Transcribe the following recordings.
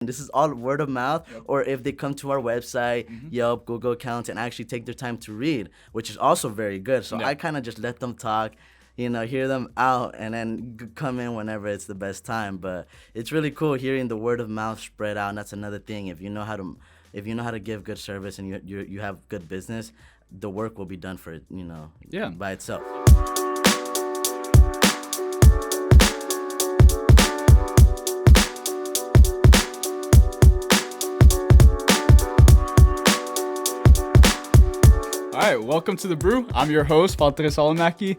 This is all word of mouth, Yep. or if they come to our website, Yelp, Google accounts, and actually take their time to read, which is also very good. So Yeah. I kind of just let them talk, hear them out, and then come in whenever it's the best time. But it's really cool hearing the word of mouth spread out, and that's another thing. If you know how to give good service and you have good business, the work will be done for it, Yeah. by itself. All right, welcome to the Brew. I'm your host, Valtteri Salamäki.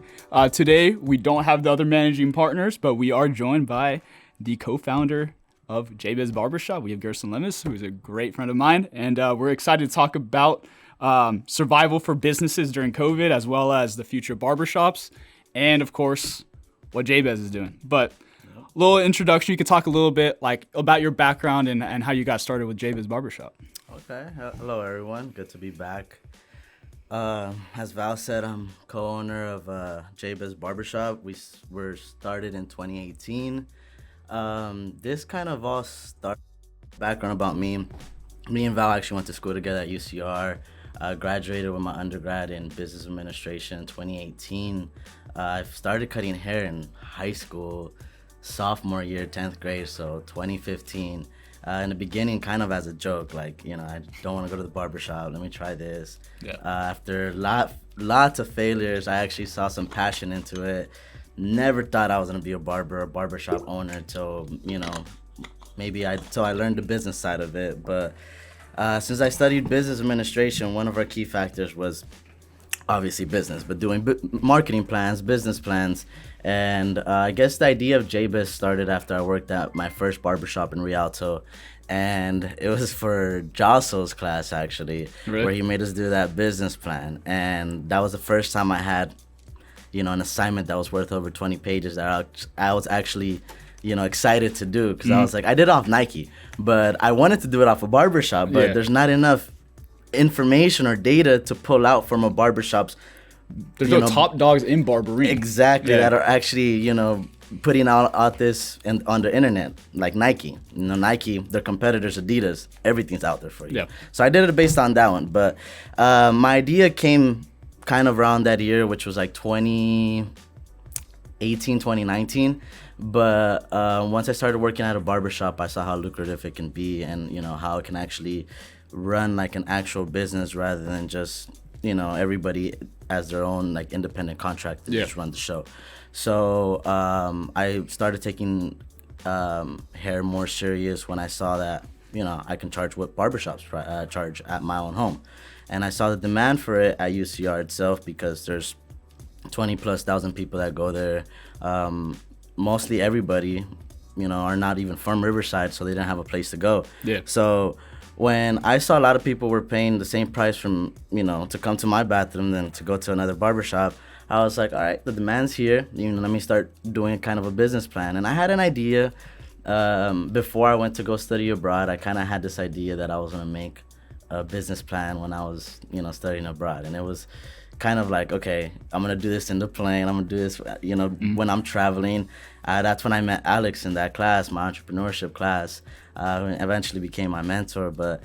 Today, we don't have the other managing partners, but we are joined by the co-founder of Gersons Barbershop. We have Gerson Lemus, who is a great friend of mine, and we're excited to talk about survival for businesses during COVID, as well as the future of barbershops, and of course, what Gersons is doing. But a little introduction, you could talk a little bit about your background and how you got started with Gersons Barbershop. Okay. Hello, everyone. Good to be back. As Val said, I'm co-owner of Gersons Barbershop. We were started in 2018. This kind of all started. Background about me. Me and Val actually went to school together at UCR. Graduated with my undergrad in business administration in 2018. I started cutting hair in high school, sophomore year, 10th grade, so 2015. In the beginning, kind of as a joke, I don't want to go to the barbershop. Let me try this. Yeah. After lots of failures, I actually saw some passion into it. Never thought I was gonna be a barbershop owner until until I learned the business side of it. But since I studied business administration, one of our key factors was obviously business, but doing marketing plans, business plans. And I guess the idea of JBiz started after I worked at my first barbershop in Rialto. And it was for Jossel's class, actually, Really? where he made us do that business plan. And that was the first time I had, an assignment that was worth over 20 pages that I was actually, excited to do. Because I was like, I did it off Nike, but I wanted to do it off a barbershop. But there's not enough information or data to pull out from a barbershop's There's no top dogs in barbering. exactly Yeah. that are actually putting out this on the internet, like Nike. Nike, their competitors, Adidas, everything's out there for you. Yeah. So I did it based on that one. But my idea came kind of around that year, which was like 2018, 2019. But once I started working at a barbershop, I saw how lucrative it can be, and how it can actually run like an actual business rather than just everybody as their own like independent contractor to just run the show. So I started taking hair more serious when I saw that I can charge what barbershops charge at my own home, and I saw the demand for it at UCR itself because there's 20,000+ people that go there. Mostly everybody are not even from Riverside, so they didn't have a place to go. Yeah. So when I saw a lot of people were paying the same price from, to come to my bathroom than to go to another barbershop, I was like, all right, the demand's here. Let me start doing kind of a business plan. And I had an idea before I went to go study abroad. I kind of had this idea that I was going to make a business plan when I was, studying abroad. And it was kind of like, okay, I'm going to do this in the plane. I'm going to do this, when I'm traveling. That's when I met Alex in that class, my entrepreneurship class. Eventually became my mentor, but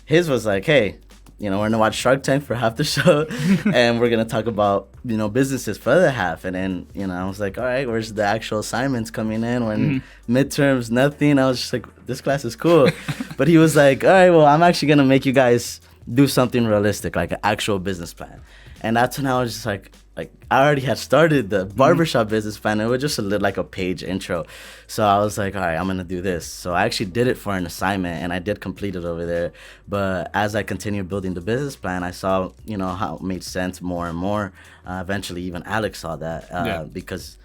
his was like, hey, we're gonna watch Shark Tank for half the show, and we're gonna talk about businesses for the other half. And then I was like, all right, where's the actual assignments coming in? When midterms, nothing. I was just like, this class is cool. But he was like, all right, well, I'm actually gonna make you guys do something realistic, like an actual business plan. And that's when I was just like I already had started the barbershop business plan. It was just like a page intro. So I was like, all right, I'm going to do this. So I actually did it for an assignment, and I did complete it over there. But as I continued building the business plan, I saw, how it made sense more and more. Eventually, even Alex saw that because,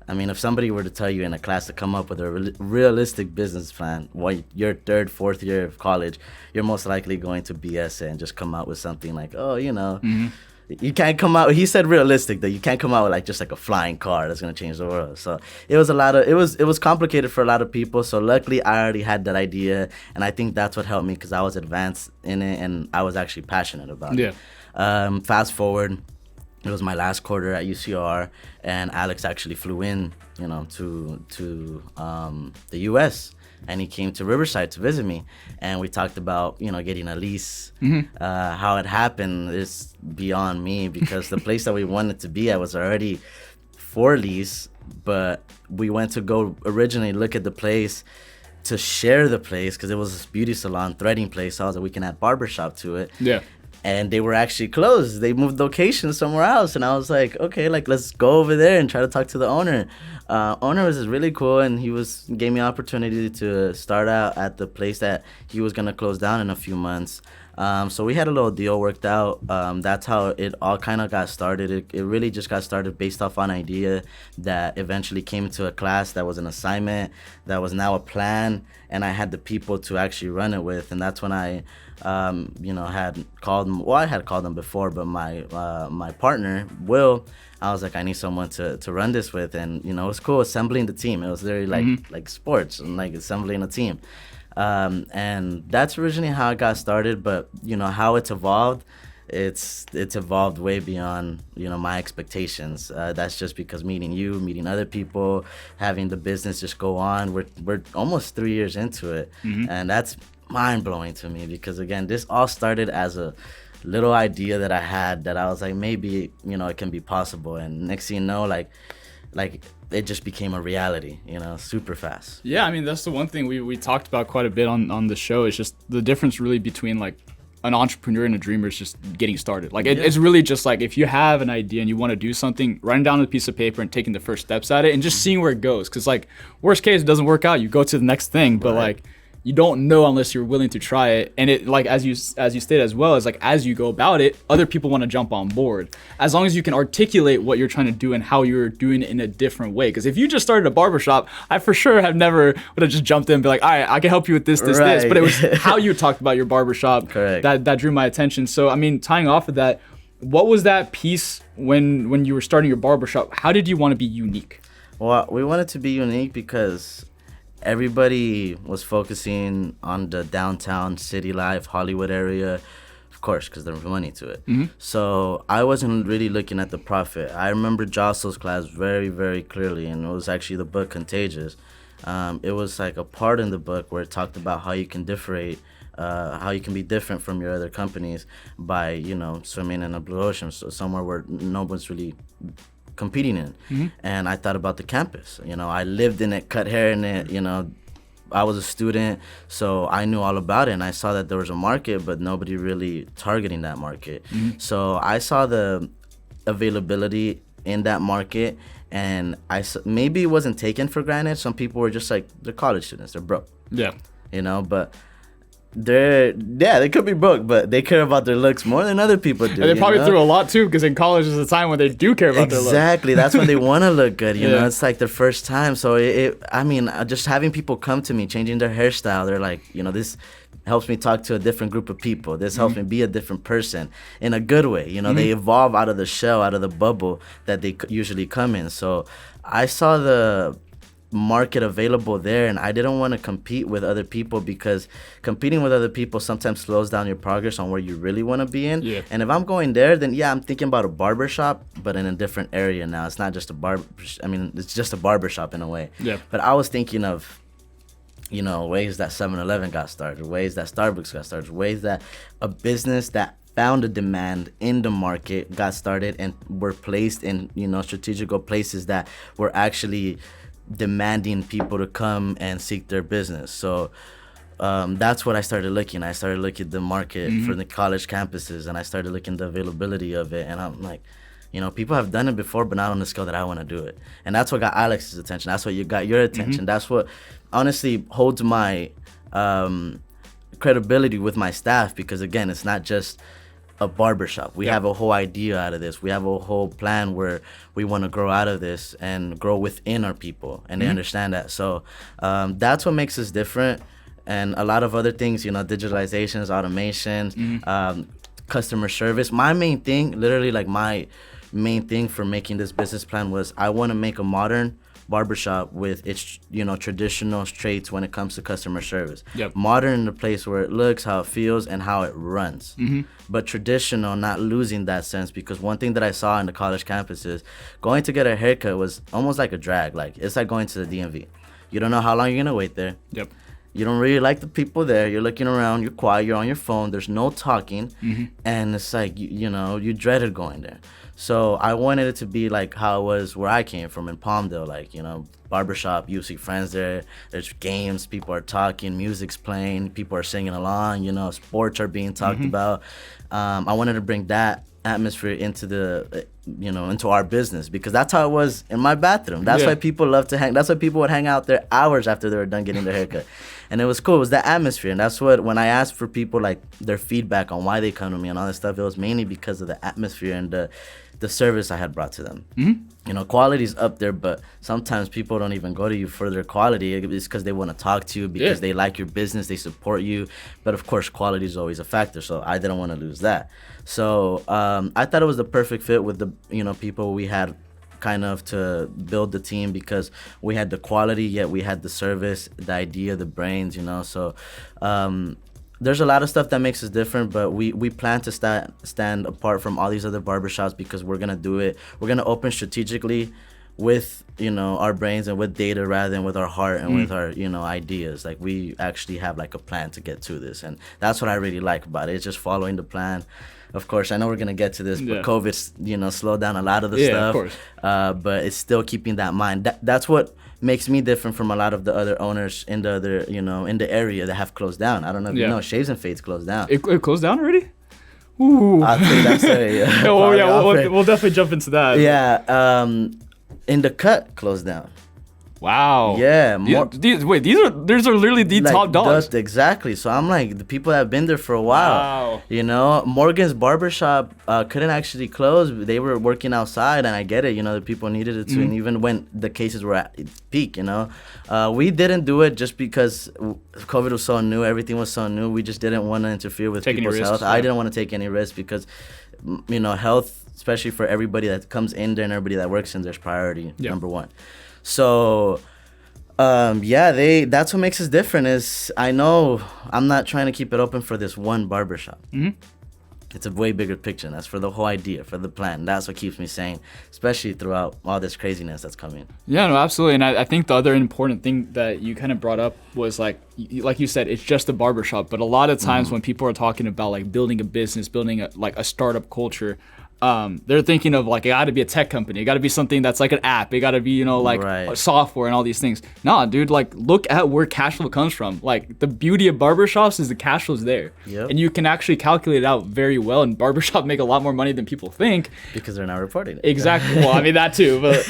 if somebody were to tell you in a class to come up with a realistic business plan, your third, fourth year of college, you're most likely going to BS it and just come out with something like, you can't come out. He said realistic that you can't come out with just like a flying car that's gonna change the world. So it was it was complicated for a lot of people. So luckily I already had that idea, and I think that's what helped me because I was advanced in it and I was actually passionate about it. Fast forward, it was my last quarter at UCR, and Alex actually flew in, to the U.S. and he came to Riverside to visit me, and we talked about, you know, getting a lease. How it happened is beyond me, because the place that we wanted to be at was already for lease, but we went to go originally look at the place to share the place, because it was this beauty salon threading place. So I was like, we can add barbershop to it. Yeah. And they were actually closed. They moved locations somewhere else. And I was like, okay, like, let's go over there and try to talk to the owner. Owner was really cool, and gave me opportunity to start out at the place that he was going to close down in a few months. So we had a little deal worked out. That's how it all kind of got started. It really just got started based off an idea that eventually came into a class that was an assignment, that was now a plan, and I had the people to actually run it with. And that's when I had called them. Well, I had called them before, but my partner, Will, I was like, I need someone to run this with. And, you know, it was cool assembling the team. It was literally like sports and like assembling a team. And that's originally how it got started, but, you know, how it's evolved, it's evolved way beyond, you know, my expectations. That's just because meeting other people, having the business just go on. We're almost 3 years into it, and that's mind-blowing to me, because again, this all started as a little idea that I had, that I was like, maybe, you know, it can be possible, and next thing you know, like it just became a reality, you know, super fast. Yeah, I mean, that's the one thing we talked about quite a bit on the show, is just the difference really between like an entrepreneur and a dreamer is just getting started. Like it's really just like, if you have an idea and you want to do something, writing down on a piece of paper and taking the first steps at it and just seeing where it goes. Because like, worst case, it doesn't work out, you go to the next thing, but like, you don't know unless you're willing to try it. And it, like, as you stated as well, is like, as you go about it, other people want to jump on board, as long as you can articulate what you're trying to do and how you're doing it in a different way. Because if you just started a barbershop, I for sure have never would have just jumped in and be like, all right, I can help you with this, this. But it was how you talked about your barbershop that drew my attention. So I mean, tying off of that, what was that piece when you were starting your barbershop? How did you want to be unique? Well, we wanted to be unique because everybody was focusing on the downtown city life, Hollywood area, of course, because there's money to it. So I wasn't really looking at the profit. I remember Jossel's class very, very clearly, and it was actually the book Contagious. It was like a part in the book where it talked about how you can how you can be different from your other companies by, you know, swimming in a blue ocean, so somewhere where no one's really competing in. And I thought about the campus. You know, I lived in it, cut hair in it, you know, I was a student, so I knew all about it, and I saw that there was a market, but nobody really targeting that market. So I saw the availability in that market, and maybe it wasn't taken for granted. Some people were just like, they're college students, they're broke. Yeah. You know, but they could be broke, but they care about their looks more than other people do. And they probably through a lot too, because in college is a time when they do care about their looks. Exactly, that's when they want to look good. You know, it's like their first time. So I mean, just having people come to me, changing their hairstyle, they're like, you know, this helps me talk to a different group of people. This helps me be a different person in a good way. You know, they evolve out of the shell, out of the bubble that they usually come in. So I saw the market available there, and I didn't want to compete with other people, because competing with other people sometimes slows down your progress on where you really want to be in. And if I'm going there, then I'm thinking about a barbershop, but in a different area now. It's not just it's just a barbershop in a way. But I was thinking of, you know, ways that 7-Eleven got started, ways that Starbucks got started, ways that a business that found a demand in the market got started and were placed in, you know, strategical places that were actually demanding people to come and seek their business. So that's what I started looking. I started looking at the market for the college campuses, and I started looking at the availability of it. And I'm like, you know, people have done it before, but not on the scale that I want to do it. And that's what got Alex's attention. That's what you got your attention. That's what honestly holds my credibility with my staff, because again, it's not just a barbershop. We have a whole idea out of this. We have a whole plan where we want to grow out of this and grow within our people, and they understand that. So that's what makes us different. And a lot of other things, you know, digitalizations, automations, customer service. My main thing, literally like my main thing for making this business plan was, I want to make a modern barbershop with its, you know, traditional traits when it comes to customer service. Modern in the place where it looks, how it feels, and how it runs. But traditional, not losing that sense, because one thing that I saw in the college campuses, going to get a haircut was almost like a drag. Like, it's like going to the DMV. You don't know how long you're gonna wait there. You don't really like the people there. You're looking around. You're quiet. You're on your phone. There's no talking, and it's like you dreaded going there. So I wanted it to be like how it was where I came from in Palmdale, like barbershop. You see friends there. There's games. People are talking. Music's playing. People are singing along. Sports are being talked about. I wanted to bring that atmosphere into into our business, because that's how it was in my bathroom. That's why people love to hang. That's why people would hang out there hours after they were done getting their haircut. And it was cool. It was that atmosphere. And that's what, when I asked for people, like, their feedback on why they come to me and all that stuff, it was mainly because of the atmosphere and the service I had brought to them. Quality's up there, but sometimes people don't even go to you for their quality. It's because they want to talk to you, because they like your business, they support you. But of course, quality is always a factor, so I didn't want to lose that. So I thought it was the perfect fit with the people we had kind of to build the team, because we had the quality, yet we had the service, the idea, the brains, So there's a lot of stuff that makes us different, but we plan to stand apart from all these other barbershops, because we're going to do it. We're going to open strategically with, our brains and with data, rather than with our heart and with our, ideas. Like, we actually have like a plan to get to this. And that's what I really like about it. It's just following the plan. Of course, I know we're going to get to this, but COVID, slowed down a lot of the stuff. Of course. But it's still keeping that mind. That's what makes me different from a lot of the other owners in the other, in the area that have closed down. I don't know if you know, Shaves and Fades closed down. It closed down already? Ooh. I think that's it. We'll definitely jump into that. Yeah. In the Cut closed down. Wow. Yeah. These are literally the top dogs. Exactly. So I'm like, the people that have been there for a while. Wow. Morgan's Barbershop couldn't actually close. They were working outside, and I get it. The people needed it too. And even when the cases were at its peak, we didn't do it just because COVID was so new. Everything was so new. We just didn't want to interfere with people's health. I didn't want to take any risks, because, health, especially for everybody that comes in there and everybody that works in there's priority, number one. So, that's what makes us different. Is I know I'm not trying to keep it open for this one barbershop. It's a way bigger picture. And that's for the whole idea, for the plan. That's what keeps me sane, especially throughout all this craziness that's coming. Yeah, no, absolutely. And I think the other important thing that you kind of brought up was like you said, it's just a barbershop. But a lot of times when people are talking about like building a business, building a startup culture, they're thinking of like, it got to be a tech company. It got to be something that's like an app. It got to be, software and all these things. Nah, dude, like, look at where cash flow comes from. Like, the beauty of barbershops is the cash flow's there. Yep. And you can actually calculate it out very well. And barbershops make a lot more money than people think. Because they're not reporting it. Exactly. Well, I mean, that too. But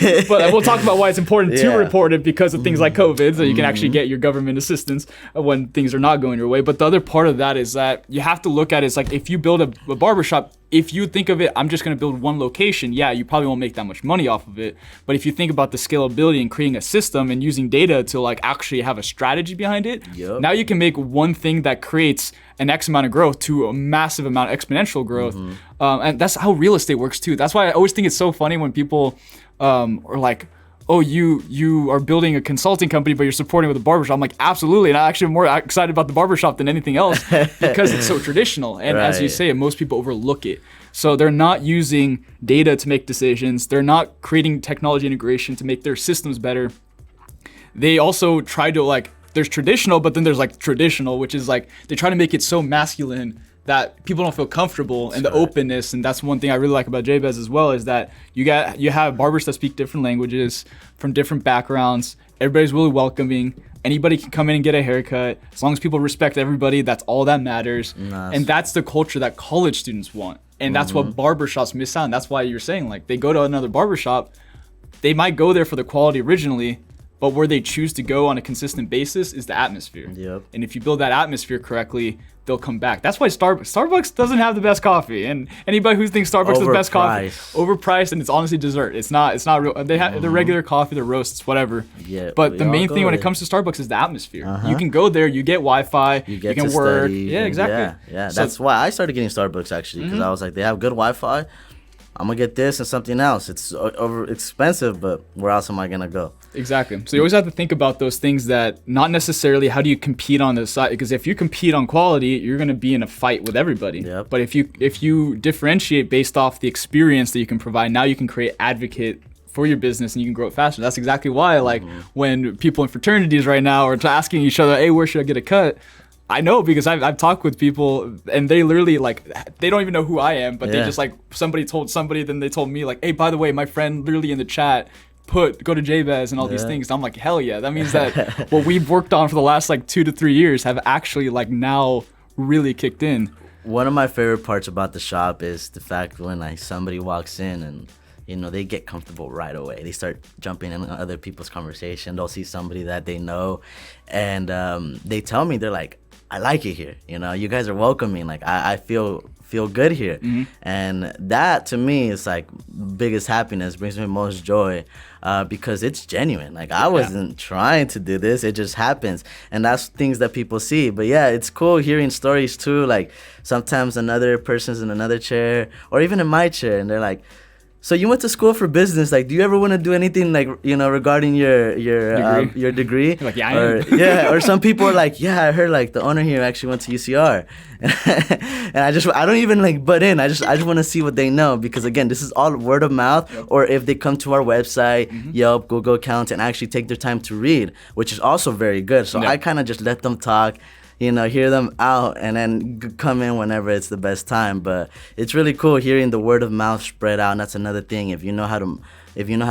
we'll talk about why it's important to report it, because of things like COVID, so you can actually get your government assistance when things are not going your way. But the other part of that is that you have to look at it, it's like, if you build a barbershop, if you think of it, I'm just going to build one location, you probably won't make that much money off of it. But if you think about the scalability and creating a system and using data to like actually have a strategy behind it, now you can make one thing that creates an X amount of growth to a massive amount of exponential growth. And that's how real estate works too. That's why I always think it's so funny when people are like, oh, you are building a consulting company, but you're supporting with a barbershop. I'm like, absolutely. And I'm actually more excited about the barbershop than anything else, because it's so traditional. And as you say, most people overlook it. So they're not using data to make decisions. They're not creating technology integration to make their systems better. They also try to there's traditional, but then there's like traditional, which is like, they try to make it so masculine that people don't feel comfortable, and the openness. And that's one thing I really like about Jabez as well, is that you have barbers that speak different languages from different backgrounds. Everybody's really welcoming. Anybody can come in and get a haircut. As long as people respect everybody, that's all that matters. Nice. And that's the culture that college students want. And that's what barbershops miss out. And that's why you're saying, like, they go to another barbershop, they might go there for the quality originally, but where they choose to go on a consistent basis is the atmosphere. Yep. And if you build that atmosphere correctly, they'll come back. That's why Starbucks doesn't have the best coffee. And anybody who thinks Starbucks is the best coffee, overpriced, and it's honestly dessert. It's not real. They have the regular coffee, the roasts, whatever. Yeah, but the main thing when it comes to Starbucks is the atmosphere. You can go there, you get Wi-Fi, you can work. Yeah, exactly. Yeah. That's why I started getting Starbucks, actually, because I was like, they have good Wi-Fi. I'm gonna get this and something else. It's over expensive, but where else am I gonna go? Exactly. So you always have to think about those things, that not necessarily how do you compete on the side, because if you compete on quality, you're gonna be in a fight with everybody. Yep. But if you differentiate based off the experience that you can provide, now you can create advocate for your business and you can grow it faster. That's exactly why, like, when people in fraternities right now are asking each other, hey, where should I get a cut? I know, because I've talked with people and they literally, like, they don't even know who I am, but they just, like, somebody told somebody, then they told me, like, hey, by the way, my friend literally in the chat go to Jabez and all these things. And I'm like, hell yeah. That means that what we've worked on for the last, like, 2 to 3 years have actually, like, now really kicked in. One of my favorite parts about the shop is the fact when, like, somebody walks in and, you know, they get comfortable right away. They start jumping in other people's conversation. They'll see somebody that they know, and they tell me, they're like, I like it here. You know, you guys are welcoming. Like, I feel good here. And that, to me, is like biggest happiness, brings me most joy, because it's genuine. Like, I wasn't trying to do this. It just happens. And that's things that people see. But yeah, it's cool hearing stories too. Like, sometimes another person's in another chair or even in my chair, and they're like, so you went to school for business. Like, do you ever want to do anything, like, you know, regarding your degree? Like, yeah, I am. Yeah, or some people are like, yeah, I heard, like, the owner here actually went to UCR, and I don't even, like, butt in. I just want to see what they know, because again, this is all word of mouth. Or if they come to our website, Yelp, Google accounts, and actually take their time to read, which is also very good. So I kind of just let them talk, you know, hear them out, and then come in whenever it's the best time. But it's really cool hearing the word of mouth spread out. And that's another thing. If you know how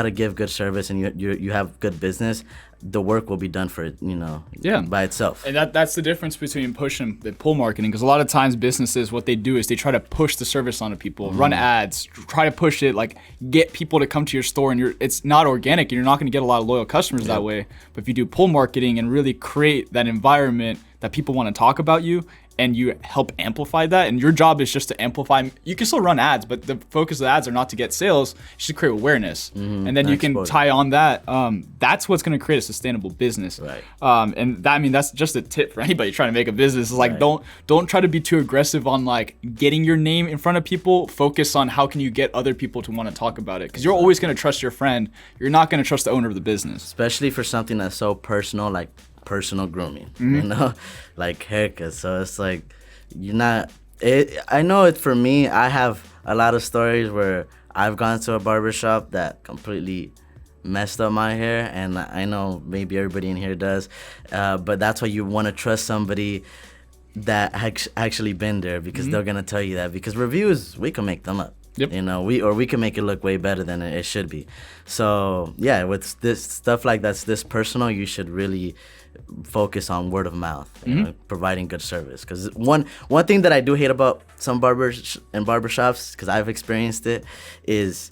to give good service and you have good business, the work will be done for it, you know, by itself. And that's the difference between push and pull marketing, because a lot of times businesses, what they do is they try to push the service onto people, run ads, try to push it, like, get people to come to your store, and it's not organic, and you're not going to get a lot of loyal customers that way. But if you do pull marketing and really create that environment that people want to talk about you, and you help amplify that, and your job is just to amplify. You can still run ads, but the focus of the ads are not to get sales, it's to create awareness. And then you can tie on that. That's what's going to create a sustainable business. Right. And that, I mean, that's just a tip for anybody trying to make a business. It's like, don't try to be too aggressive on, like, getting your name in front of people. Focus on how can you get other people to want to talk about it, because you're always going to trust your friend. You're not going to trust the owner of the business. Especially for something that's so personal, like personal grooming, you know, like haircuts. So it's like, I know it for me. I have a lot of stories where I've gone to a barbershop that completely messed up my hair, and I know maybe everybody in here does, but that's why you want to trust somebody that actually been there, because they're gonna tell you that, because reviews, we can make them up. You know, we can make it look way better than it should be. So yeah, with this stuff like that's this personal, you should really focus on word of mouth, you know, providing good service. Because one thing that I do hate about some barbers and barbershops, because I've experienced it, is,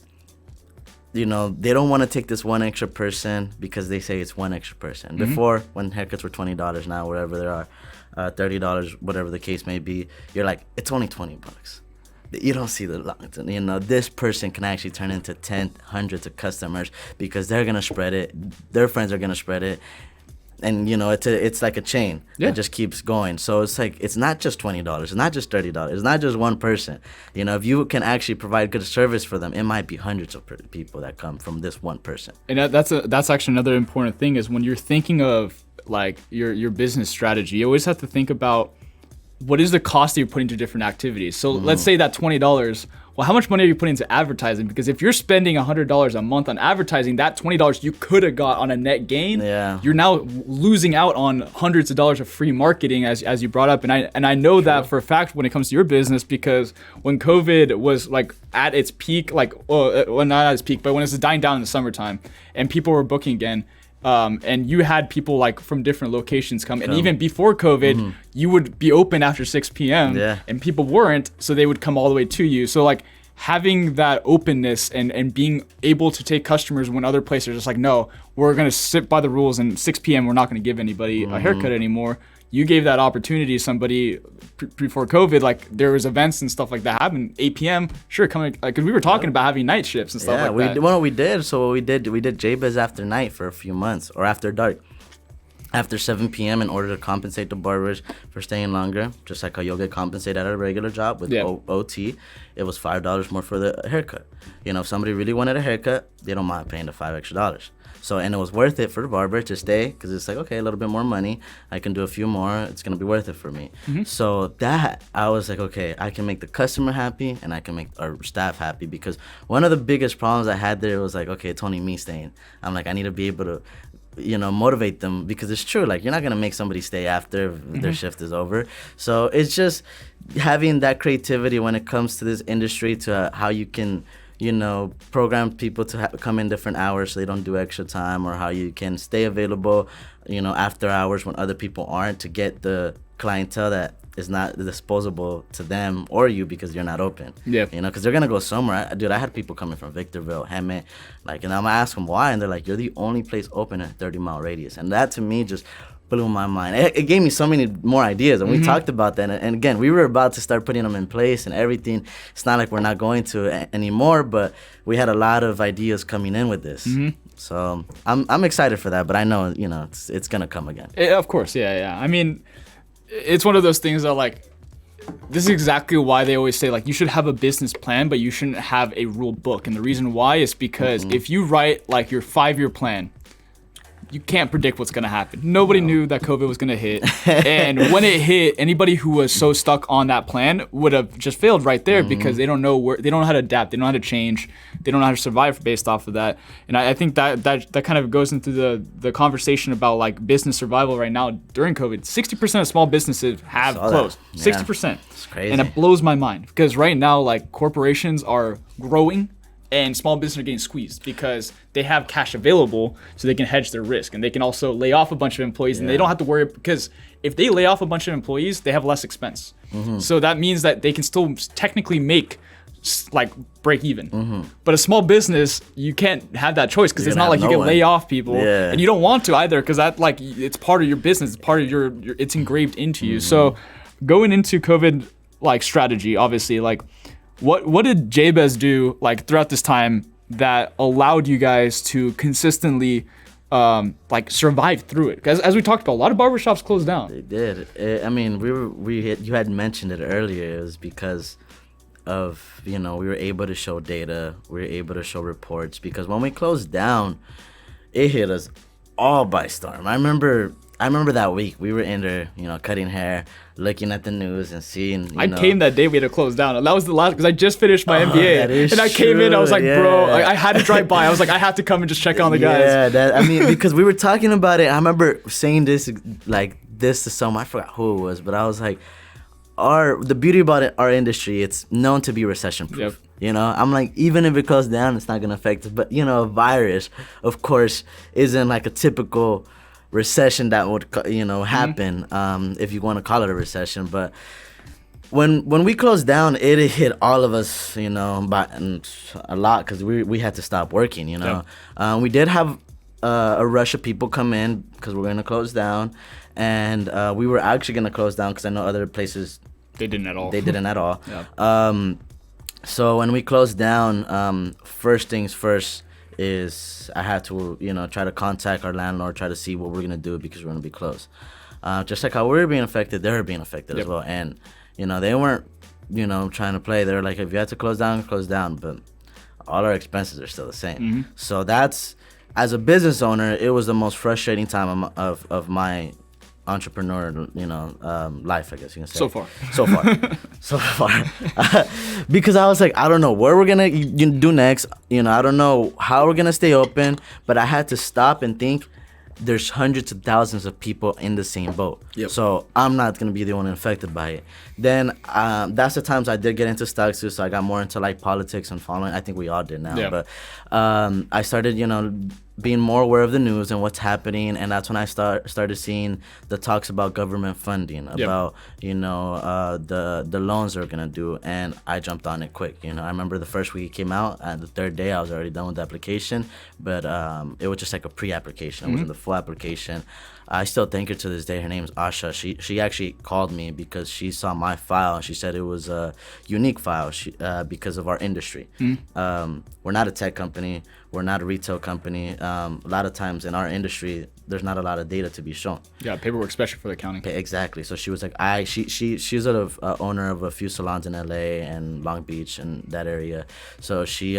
you know, they don't want to take this one extra person because they say it's one extra person. Before, when haircuts were $20, now wherever they are, $30, whatever the case may be, you're like, it's only $20. You don't see the long term. You know, this person can actually turn into 10, hundreds of customers, because they're gonna spread it. Their friends are gonna spread it, and you know, it's like a chain that just keeps going. So it's like, it's not just $20. It's not just $30. It's not just one person. You know, if you can actually provide good service for them, it might be hundreds of people that come from this one person. And that's actually another important thing, is when you're thinking of, like, your business strategy, you always have to think about, what is the cost that you're putting to different activities? So let's say that $20, well, how much money are you putting into advertising? Because if you're spending $100 a month on advertising, that $20 you could have got on a net gain. You're now losing out on hundreds of dollars of free marketing, as you brought up. And I know that for a fact when it comes to your business, because when COVID was, like, at its peak, like, well, not at its peak, but when it was dying down in the summertime and people were booking again, and you had people, like, from different locations come. And even before COVID, you would be open after 6 p.m. And people weren't, so they would come all the way to you. So, like, having that openness and being able to take customers when other places are just like, no, we're going to sit by the rules, and 6 p.m. we're not going to give anybody a haircut anymore. You gave that opportunity to somebody before COVID. Like, there was events and stuff like that happen 8 p.m. Sure, coming, like, cause we were talking about having night shifts and stuff like that. We did. So we did Jabez after night for a few months, or after dark. after 7 p.m. in order to compensate the barbers for staying longer, just like how you'll get compensated at a regular job with OT. It was $5 more for the haircut. You know, if somebody really wanted a haircut, they don't mind paying the $5 extra. So, and it was worth it for the barber to stay because it's like, okay, a little bit more money. I can do a few more. It's going to be worth it for me. So that, I was like, okay, I can make the customer happy and I can make our staff happy, because one of the biggest problems I had there was like, okay, it's only me staying. I'm like, I need to be able to, you know, motivate them, because it's true. Like, you're not going to make somebody stay after their shift is over. So it's just having that creativity when it comes to this industry, to how you can, you know, program people to come in different hours so they don't do extra time, or how you can stay available, you know, after hours when other people aren't, to get the clientele that is not disposable to them or you because you're not open. Yeah. You know, because they're going to go somewhere. Dude, I had people coming from Victorville, Hemet, like, and I'm going to ask them why, and they're like, you're the only place open in a 30-mile radius. And that, to me, just blew my mind. It gave me so many more ideas, and we talked about that. And again, we were about to start putting them in place and everything. It's not like we're not going to anymore, but we had a lot of ideas coming in with this. So I'm excited for that, but I know, you know, it's going to come again. Of course, yeah. I mean, it's one of those things that, like, this is exactly why they always say, like, you should have a business plan, but you shouldn't have a rule book. And the reason why is because if you write, like, your 5-year plan, you can't predict what's going to happen. Nobody knew that COVID was going to hit. And when it hit, anybody who was so stuck on that plan would have just failed right there, because they don't know how to adapt. They don't know how to change. They don't know how to survive based off of that. And I think that kind of goes into the conversation about, like, business survival right now during COVID. 60% of small businesses have closed. 60%. It's crazy. And it blows my mind, because right now, like, corporations are growing and small businesses are getting squeezed because they have cash available, so they can hedge their risk, and they can also lay off a bunch of employees, and they don't have to worry, because if they lay off a bunch of employees, they have less expense. So that means that they can still technically make, like, break even. But a small business, you can't have that choice, because it's not like you can lay off people, and you don't want to either, because that, like, it's part of your business, it's part of your it's engraved into you. So going into COVID, like, strategy, obviously, like, What did Jabez do, like, throughout this time that allowed you guys to consistently, like, survive through it? Because as we talked about, a lot of barbershops closed down. They did. I mean, you had mentioned it earlier. It was because of, you know, we were able to show data, we were able to show reports. Because when we closed down, it hit us all by storm. I remember that week we were in there, you know, cutting hair, looking at the news and seeing. I came that day we had to close down. And that was the last, because I just finished my MBA. And I came in, I was like, bro, I had to drive by. I was like, I have to come and just check on the guys. Yeah, I mean, because we were talking about it. I remember saying this to someone. I forgot who it was, but I was like, the beauty about our industry, it's known to be recession proof. You know, I'm like, even if it closes down, it's not gonna affect us. But, you know, a virus, of course, isn't like a typical recession that would, you know, happen, if you want to call it a recession. But when we closed down, it hit all of us, you know, a lot, because we had to stop working, you know. We did have a rush of people come in because we're going to close down, and we were actually going to close down because I know other places they didn't at all. So when we closed down, first things first is I had to, you know, try to contact our landlord, try to see what we're gonna do, because we're gonna be closed. Just like how we were being affected, they were being affected as well. And, you know, they weren't, you know, trying to play. They were like, if you had to close down, but all our expenses are still the same. So that's, as a business owner, it was the most frustrating time of my entrepreneur, you know, life, I guess you can say. So far. Because I was like, I don't know what we're gonna do next. You know, I don't know how we're gonna stay open. But I had to stop and think, there's hundreds of thousands of people in the same boat. So I'm not gonna be the one affected by it. Then that's the times I did get into stocks too. So I got more into, like, politics and following. I think we all did now. But I started, you know, being more aware of the news and what's happening, and that's when I started seeing the talks about government funding, about, you know, the loans they're gonna do, and I jumped on it quick. You know, I remember the first week it came out, and the third day I was already done with the application, but it was just like a pre-application. It wasn't the full application. I still thank her to this day. Her name's Asha. She actually called me because she saw my file, and she said it was a unique file because of our industry. We're not a tech company. We're not a retail company. A lot of times in our industry, there's not a lot of data to be shown. Yeah, paperwork, especially for the accounting. Okay, exactly. So she was like, she's a owner of a few salons in LA and Long Beach and that area. So she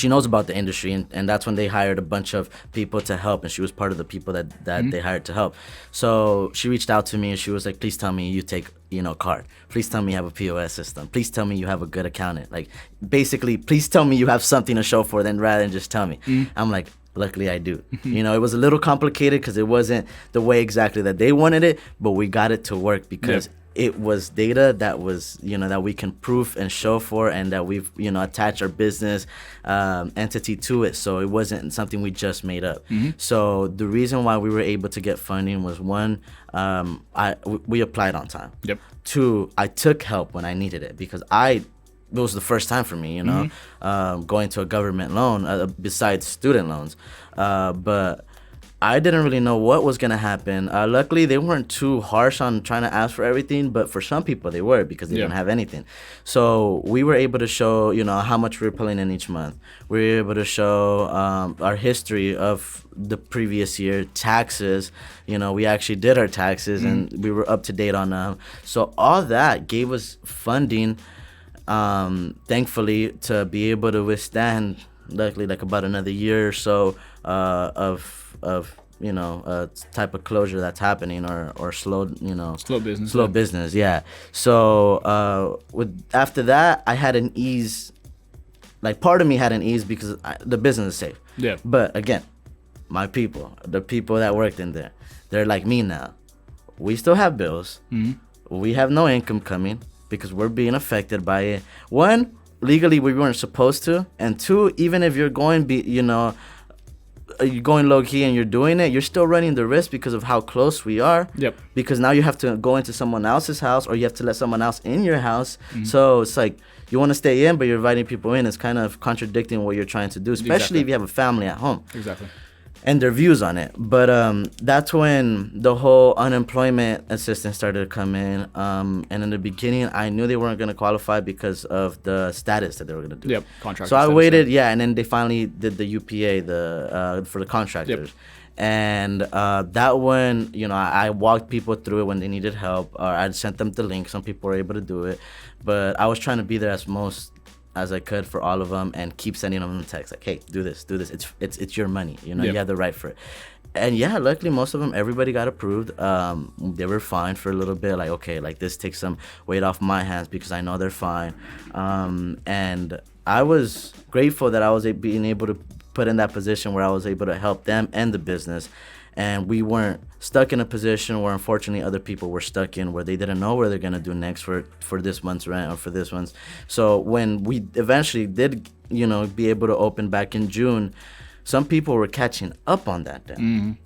knows about the industry, and that's when they hired a bunch of people to help, and she was part of the people that they hired to help. So she reached out to me, and she was like, please tell me you take card. Please tell me you have a POS system. Please tell me you have a good accountant. Like, basically, please tell me you have something to show for it, rather than just tell me. I'm like, luckily I do. It was a little complicated because it wasn't the way exactly that they wanted it, but we got it to work because it was data that was, that we can prove and show for, and that we've, attached our business entity to it. So it wasn't something we just made up. So the reason why we were able to get funding was, one, we applied on time. Yep. Two, I took help when I needed it because it was the first time for me, going to a government loan besides student loans. But I didn't really know what was going to happen. Luckily, they weren't too harsh on trying to ask for everything, but for some people they were because they didn't have anything. So we were able to show, how much we were pulling in each month. We were able to show our history of the previous year, taxes. We actually did our taxes and we were up to date on them. So all that gave us funding, thankfully, to be able to withstand, luckily, like about another year or so of type of closure that's happening or slow business. Yeah. So after that, I had an ease. Like, part of me had an ease because the business is safe. Yeah. But again, my people, the people that worked in there, they're like me now. We still have bills. We have no income coming because we're being affected by it. One, legally we weren't supposed to, and two, even if you're going you're going low key and you're doing it, you're still running the risk because of how close we are. Yep. Because now you have to go into someone else's house, or you have to let someone else in your house. So it's like you want to stay in, but you're inviting people in. It's kind of contradicting what you're trying to do, especially if you have a family at home. Exactly. And their views on it. But that's when the whole unemployment assistance started to come in. And in the beginning, I knew they weren't going to qualify because of the status that they were going to do. Yep, contractor. So I waited, and then they finally did the UPA, for the contractors. Yep. And that one, I walked people through it when they needed help. Or I sent them the link. Some people were able to do it. But I was trying to be there as I could for all of them, and keep sending them a text like, hey, do this, it's your money, you have the right for it. And luckily most of them, everybody got approved. They were fine for a little bit, like, okay, like this takes some weight off my hands because I know they're fine. And I was grateful that I was being able to put in that position where I was able to help them and the business. And we weren't stuck in a position where, unfortunately, other people were stuck in, where they didn't know where they're going to do next for this month's rent or for this month's. So when we eventually did, be able to open back in June, some people were catching up on that then.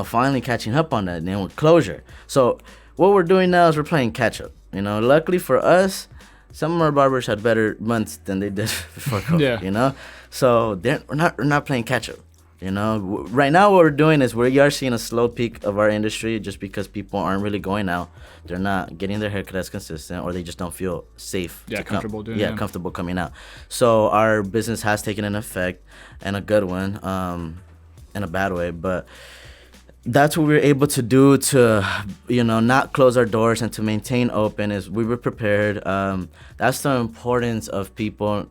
Finally catching up on that then with closure. So what we're doing now is we're playing catch up. Luckily for us, some of our barbers had better months than they did before COVID, So we're not playing catch up. Right now what we're doing is we are seeing a slow peak of our industry just because people aren't really going out. They're not getting their haircut as consistent, or they just don't feel safe. Comfortable doing it. Comfortable coming out. So our business has taken an effect, and a good one, in a bad way. But that's what we were able to do to, not close our doors and to maintain open, is we were prepared. That's the importance of people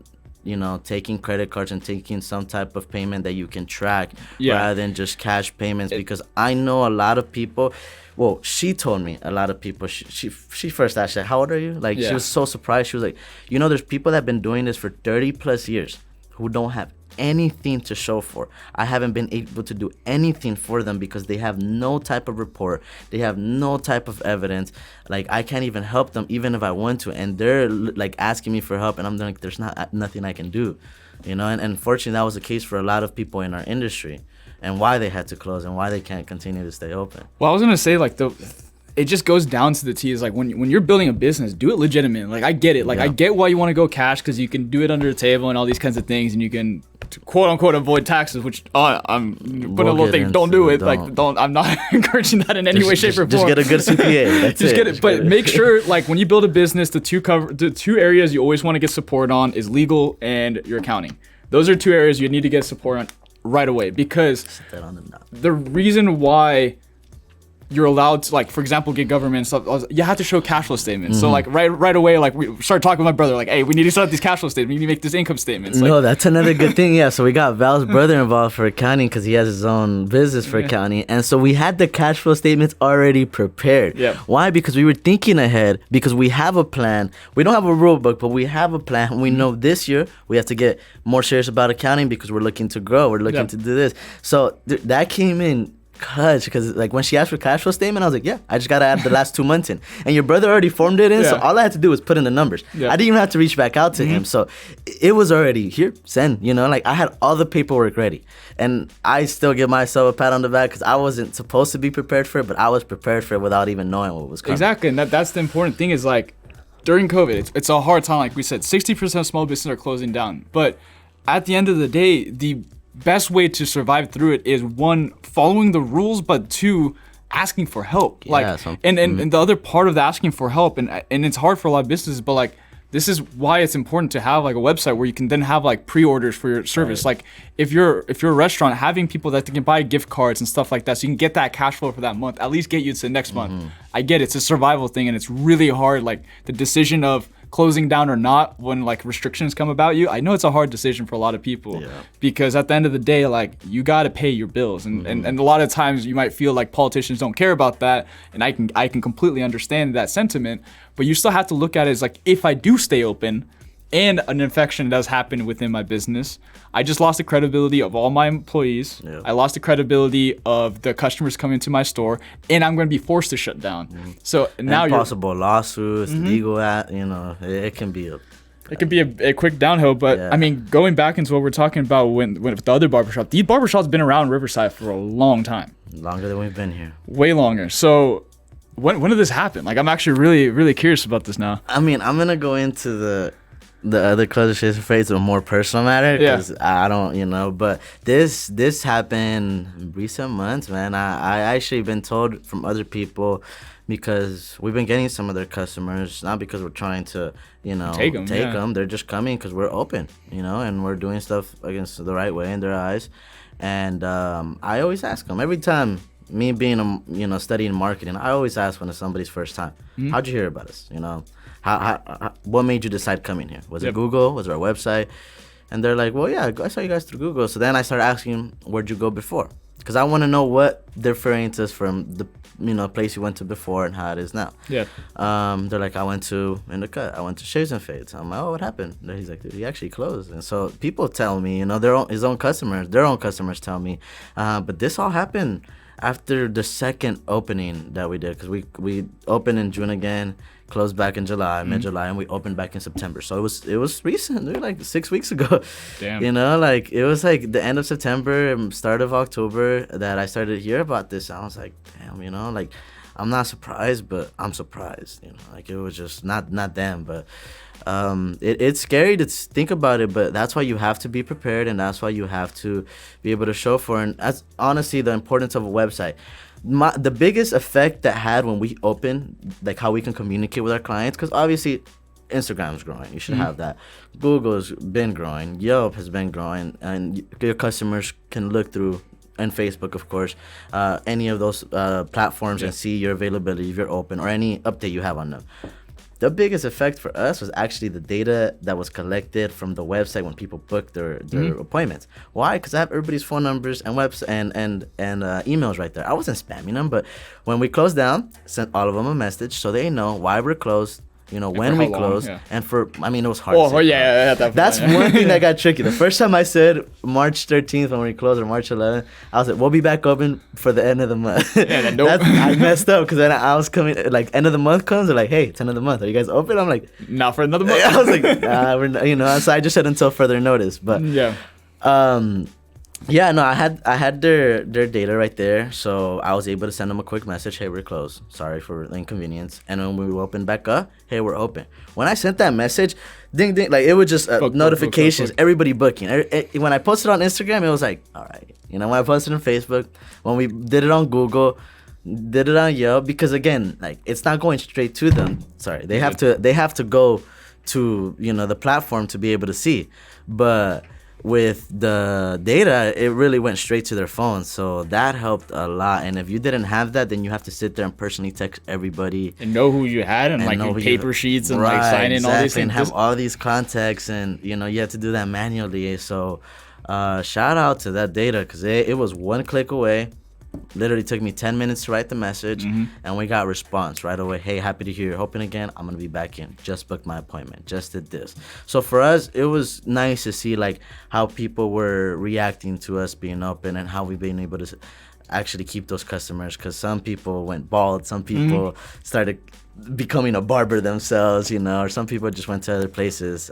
taking credit cards and taking some type of payment that you can track rather than just cash payments. Because I know a lot of people, well, she told me a lot of people, she first asked, how old are you? Like, she was so surprised. She was like, there's people that have been doing this for 30 plus years who don't have anything to show for. I haven't been able to do anything for them because they have no type of report. They have no type of evidence. Like, I can't even help them even if I want to. And they're like asking me for help, and I'm like, there's nothing I can do, And unfortunately, that was the case for a lot of people in our industry, and why they had to close and why they can't continue to stay open. Well, I was gonna say, like, it just goes down to the T. Is like when you're building a business, do it legitimate. Like, I get it. Like, I get why you want to go cash, because you can do it under the table and all these kinds of things, and you can quote unquote avoid taxes. Which I'm putting a little thing. Don't do it. Don't. I'm not encouraging that in any way, shape, or form. Just get a good CPA. That's just get it. But make sure, like, when you build a business, the two areas you always want to get support on is legal and your accounting. those are two areas you need to get support on right away, because Sit that on the knob. the reason why you're allowed to, like, for example, get government stuff, you have to show cash flow statements. So like right away, like we started talking with my brother, like, hey, we need to set up these cash flow statements. We need to make this income statements. Like, No, that's another good thing. Yeah, so we got Val's brother involved for accounting because he has his own business for accounting, and so we had the cash flow statements already prepared. Yeah. Why? Because we were thinking ahead. Because we have a plan. We don't have a rule book, but we have a plan. We know this year we have to get more serious about accounting because we're looking to grow. We're looking to do this. So that came in clutch because like when she asked for cash flow statement, I was like, yeah, I just gotta add the last 2 months in, and your brother already formed it in, so all I had to do was put in the numbers. I didn't even have to reach back out to him, so it was already here, send, like I had all the paperwork ready, and I still give myself a pat on the back because I wasn't supposed to be prepared for it, but I was prepared for it without even knowing what was coming. Exactly, and that's the important thing is, like, during COVID, it's a hard time. Like we said, 60% of small businesses are closing down, but at the end of the day, the best way to survive through it is, one, following the rules, but two, asking for help. And the other part of the asking for help, and it's hard for a lot of businesses, but like this is why it's important to have like a website where you can then have like pre-orders for your service. Right. Like if you're a restaurant, having people that can buy gift cards and stuff like that, so you can get that cash flow for that month, at least get you to the next month. I get it's a survival thing, and it's really hard. Like the decision of closing down or not when like restrictions come about you, I know it's a hard decision for a lot of people, because at the end of the day, like you got to pay your bills, and a lot of times you might feel like politicians don't care about that, and I can completely understand that sentiment, but you still have to look at it as like, if I do stay open and an infection does happen within my business, I just lost the credibility of all my employees. I lost the credibility of the customers coming to my store, and I'm going to be forced to shut down. So now and possible lawsuits, legal, it can be a quick downhill. But I mean, going back into what we're talking about when with the other barbershop, these barbershops been around Riverside for a long time. Longer than we've been here. Way longer. So when did this happen? Like, I'm actually really, really curious about this now. I mean, I'm going to go into the other classification phase of a more personal matter, because I don't, but this happened in recent months, man. I actually been told from other people, because we've been getting some of their customers, not because we're trying to, take them. They're just coming because we're open, and we're doing stuff against the right way in their eyes. And I always ask them every time. Me being studying marketing, I always ask when it's somebody's first time, how'd you hear about us? How what made you decide coming here? Was it Google? Was it our website? And they're like, well, yeah, I saw you guys through Google. So then I started asking them, where'd you go before? Because I want to know what differentiates us from the place you went to before and how it is now. They're like, I went to In the Cut. I went to Shaves and Fades. I'm like, oh, what happened? And he's like, dude, he actually closed. And so people tell me, their own customers tell me. But this all happened after the second opening that we did, because we opened in June again, closed back in July, mid-July, and we opened back in September. So it was recent, dude, like 6 weeks ago. Damn. Like it was like the end of September, start of October that I started to hear about this. I was like, damn, like I'm not surprised, but I'm surprised. Like it was just not them, but it's scary to think about it, but that's why you have to be prepared, and that's why you have to be able to show for. And that's honestly the importance of a website. The biggest effect that had when we opened, like how we can communicate with our clients, because obviously Instagram's growing, you should have that. Google's been growing, Yelp has been growing, and your customers can look through, and Facebook, of course, any of those platforms and see your availability if you're open, or any update you have on them. The biggest effect for us was actually the data that was collected from the website when people booked their appointments. Why? Because I have everybody's phone numbers and and emails right there. I wasn't spamming them, but when we closed down, sent all of them a message so they know why we're closed, when we closed, and it was hard. That's one thing that got tricky. The first time I said March 13th when we closed, or March 11th, I was like, we'll be back open for the end of the month. I messed up, because then I was coming, like, end of the month comes, they're like, hey, it's end of the month. Are you guys open? I'm like, not for another month. I was like, nah, we're not, so I just said until further notice. But I had their data right there, so I was able to send them a quick message, hey, we're closed, sorry for the inconvenience. And when we opened back up, hey, we're open. When I sent that message, ding ding, like it was just notifications, everybody booking. When I posted on Instagram, it was like, all right. When I posted on Facebook, when we did it on Google, did it on Yelp, because again, like it's not going straight to them. Sorry, they have to go to the platform to be able to see. But with the data, it really went straight to their phones. So that helped a lot. And if you didn't have that, then you have to sit there and personally text everybody. And know who you had and like your paper sheets and like sign in all these things. And have all these contacts, and you have to do that manually. So shout out to that data, because it was one click away. Literally took me 10 minutes to write the message, and we got response right away. Hey, happy to hear you're open again. I'm gonna be back in. Just booked my appointment. Just did this. So for us, it was nice to see like how people were reacting to us being open, and how we've been able to actually keep those customers. Because some people went bald, some people started becoming a barber themselves, or some people just went to other places.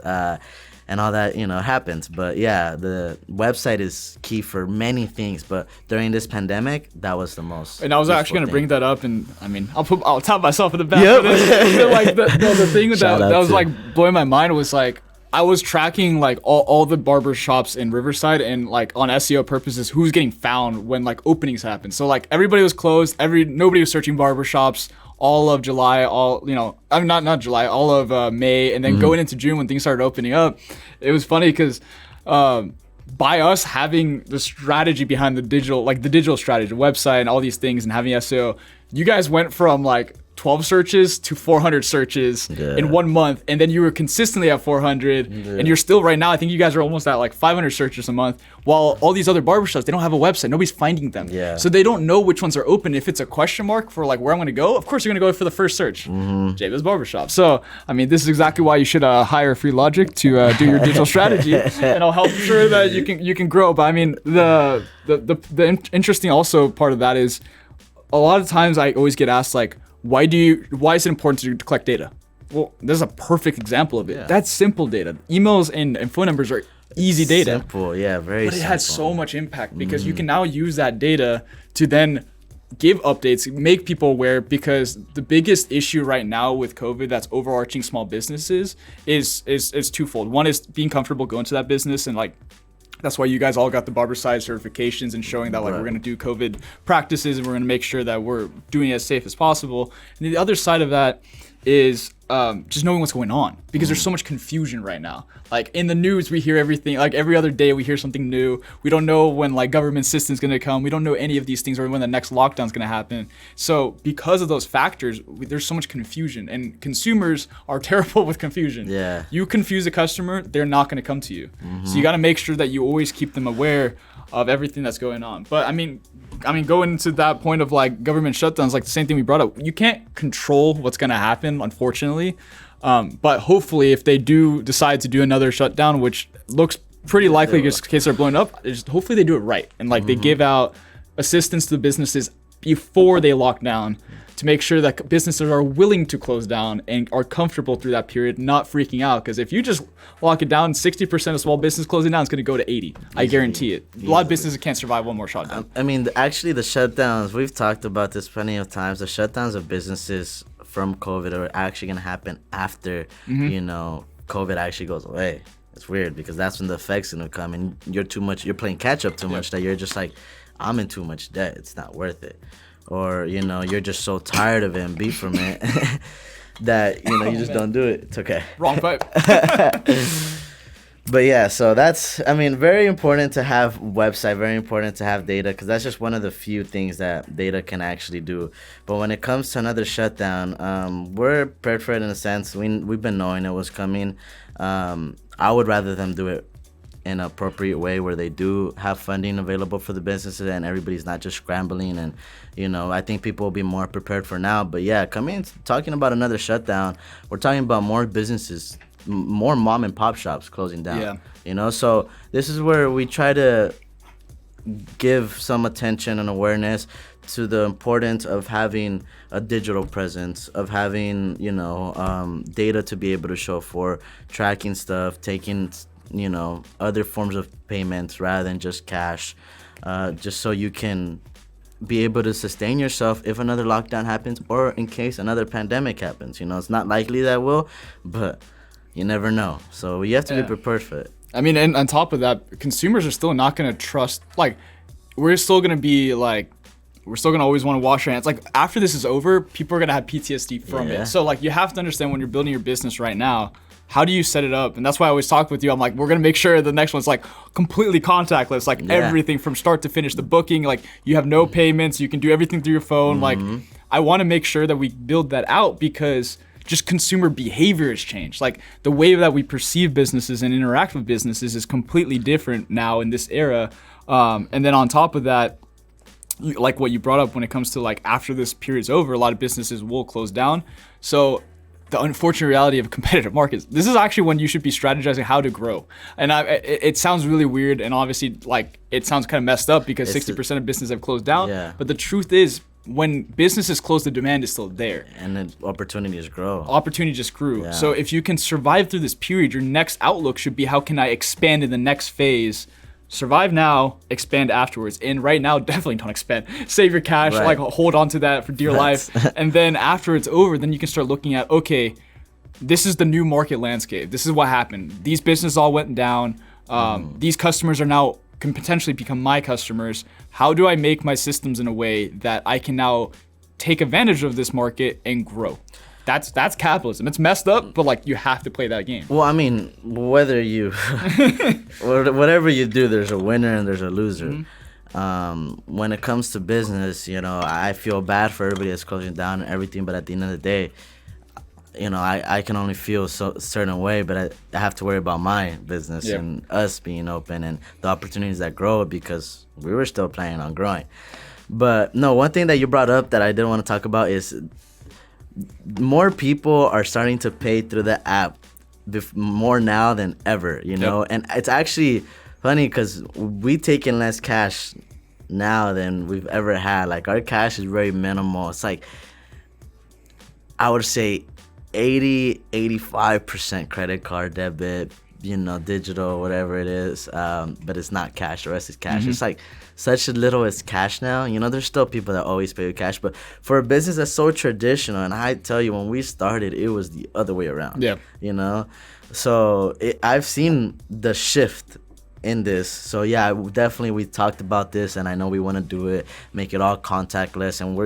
And all that, happens. But yeah, the website is key for many things. But during this pandemic, that was the most. And I was actually going to bring that up. And I mean, I'll tap myself in the back for this. Like the thing that was like blowing my mind was like, I was tracking like all the barbershops in Riverside, and like on SEO purposes, who's getting found when like openings happen. So like everybody was closed. Nobody was searching barbershops. All of July, not July, all of May, and then going into June when things started opening up, it was funny because by us having the strategy behind the digital strategy, the website, and all these things, and having SEO, you guys went from like 12 searches to 400 searches in 1 month, and then you were consistently at 400, and you're still right now, I think you guys are almost at like 500 searches a month, while all these other barbershops, they don't have a website, nobody's finding them, so they don't know which ones are open. If it's a question mark for like where I'm going to go, of course you're going to go for the first search, Jabez Barbershop. So I mean, this is exactly why you should hire Free Logic to do your digital strategy, and I'll help sure that you can grow. But I mean, the interesting also part of that is a lot of times I always get asked like, why is it important to collect data? Well, this is a perfect example of it. Yeah. That's simple data. Emails and phone numbers are easy data. Simple, yeah, very simple. But it has so much impact because you can now use that data to then give updates, make people aware, because the biggest issue right now with COVID that's overarching small businesses is twofold. One is being comfortable going to that business, and like, that's why you guys all got the Barberside certifications and showing that like we're going to do COVID practices, and we're going to make sure that we're doing it as safe as possible. And the other side of that is just knowing what's going on, because there's so much confusion right now. Like in the news, we hear everything. Like every other day, we hear something new. We don't know when like government assistance is going to come. We don't know any of these things, or when the next lockdown is going to happen. So because of those factors, there's so much confusion, and consumers are terrible with confusion. Yeah. You confuse a customer, they're not going to come to you. So you got to make sure that you always keep them aware of everything that's going on. But I mean, going into that point of like government shutdowns, like the same thing we brought up, you can't control what's going to happen, unfortunately. But hopefully, if they do decide to do another shutdown, which looks pretty likely in case they're blown up, hopefully they do it right. And like they give out assistance to the businesses before they lock down, to make sure that businesses are willing to close down and are comfortable through that period, not freaking out. Because if you just lock it down, 60% of small business closing down is going to go to 80. I guarantee it. A lot of businesses can't survive one more shutdown. I mean, actually, the shutdowns, we've talked about this plenty of times. The shutdowns of businesses from COVID are actually going to happen after, COVID actually goes away. It's weird, because that's when the effects going to come, and you're playing catch up too much, that you're just like, I'm in too much debt. It's not worth it. Or, you're just so tired of it and beat from it that, you just don't do it. It's okay. Wrong pipe. But yeah, so that's, very important to have website, very important to have data, because that's just one of the few things that data can actually do. But when it comes to another shutdown, we're prepared for it in a sense. We've been knowing it was coming. I would rather them do it in an appropriate way, where they do have funding available for the businesses and everybody's not just scrambling. And I think people will be more prepared for now. But yeah, talking about another shutdown, we're talking about more businesses, more mom and pop shops closing down. So this is where we try to give some attention and awareness to the importance of having a digital presence, of having data to be able to show for tracking stuff, taking other forms of payments rather than just cash, just so you can be able to sustain yourself if another lockdown happens, or in case another pandemic happens. It's not likely that will, but you never know. So you have to be prepared for it. And on top of that, consumers are still not going to trust, like, we're still going to always want to wash our hands. Like, after this is over, people are going to have PTSD from it. So like, you have to understand, when you're building your business right now, how do you set it up? And that's why I always talk with you. I'm like, we're gonna make sure the next one's like completely contactless, like everything from start to finish. The booking, like you have no payments, you can do everything through your phone. Like I want to make sure that we build that out because just consumer behavior has changed. Like the way that we perceive businesses and interact with businesses is completely different now in this era. And then on top of that, like what you brought up when it comes to like after this period's over, a lot of businesses will close down. So the unfortunate reality of competitive markets, this is actually when you should be strategizing how to grow. And it sounds really weird, and obviously like it sounds kind of messed up because 60% of businesses have closed down. But the truth is, when businesses close, the demand is still there. And then opportunities grow. Opportunity just grew. So if you can survive through this period, your next outlook should be how can I expand in the next phase. Survive now, expand afterwards. And right now, definitely don't expand. Save your cash, like hold on to that for dear life. And then after it's over, then you can start looking at, okay, this is the new market landscape. This is what happened. These businesses all went down. These customers are now can potentially become my customers. How do I make my systems in a way that I can now take advantage of this market and grow? That's capitalism. It's messed up, but like you have to play that game. Well, I mean, whether you, whatever you do, there's a winner and there's a loser. When it comes to business, you know, I feel bad for everybody that's closing down and everything, but at the end of the day, you know, I can only feel a certain way, but I have to worry about my business and us being open and the opportunities that grow because we were still planning on growing. But no, one thing that you brought up that I didn't want to talk about is more people are starting to pay through the app more now than ever, you know? And it's actually funny because we take in less cash now than we've ever had. Like our cash is very minimal. It's like, I would say 85% credit card debit, you know, digital, whatever it is, but it's not cash. The rest is cash. It's like such a little is cash now. You know, there's still people that always pay with cash, but for a business that's so traditional, and I tell you, when we started, it was the other way around. You know, so I've seen the shift in this. So yeah, definitely we talked about this, and I know we want to do it, make it all contactless, and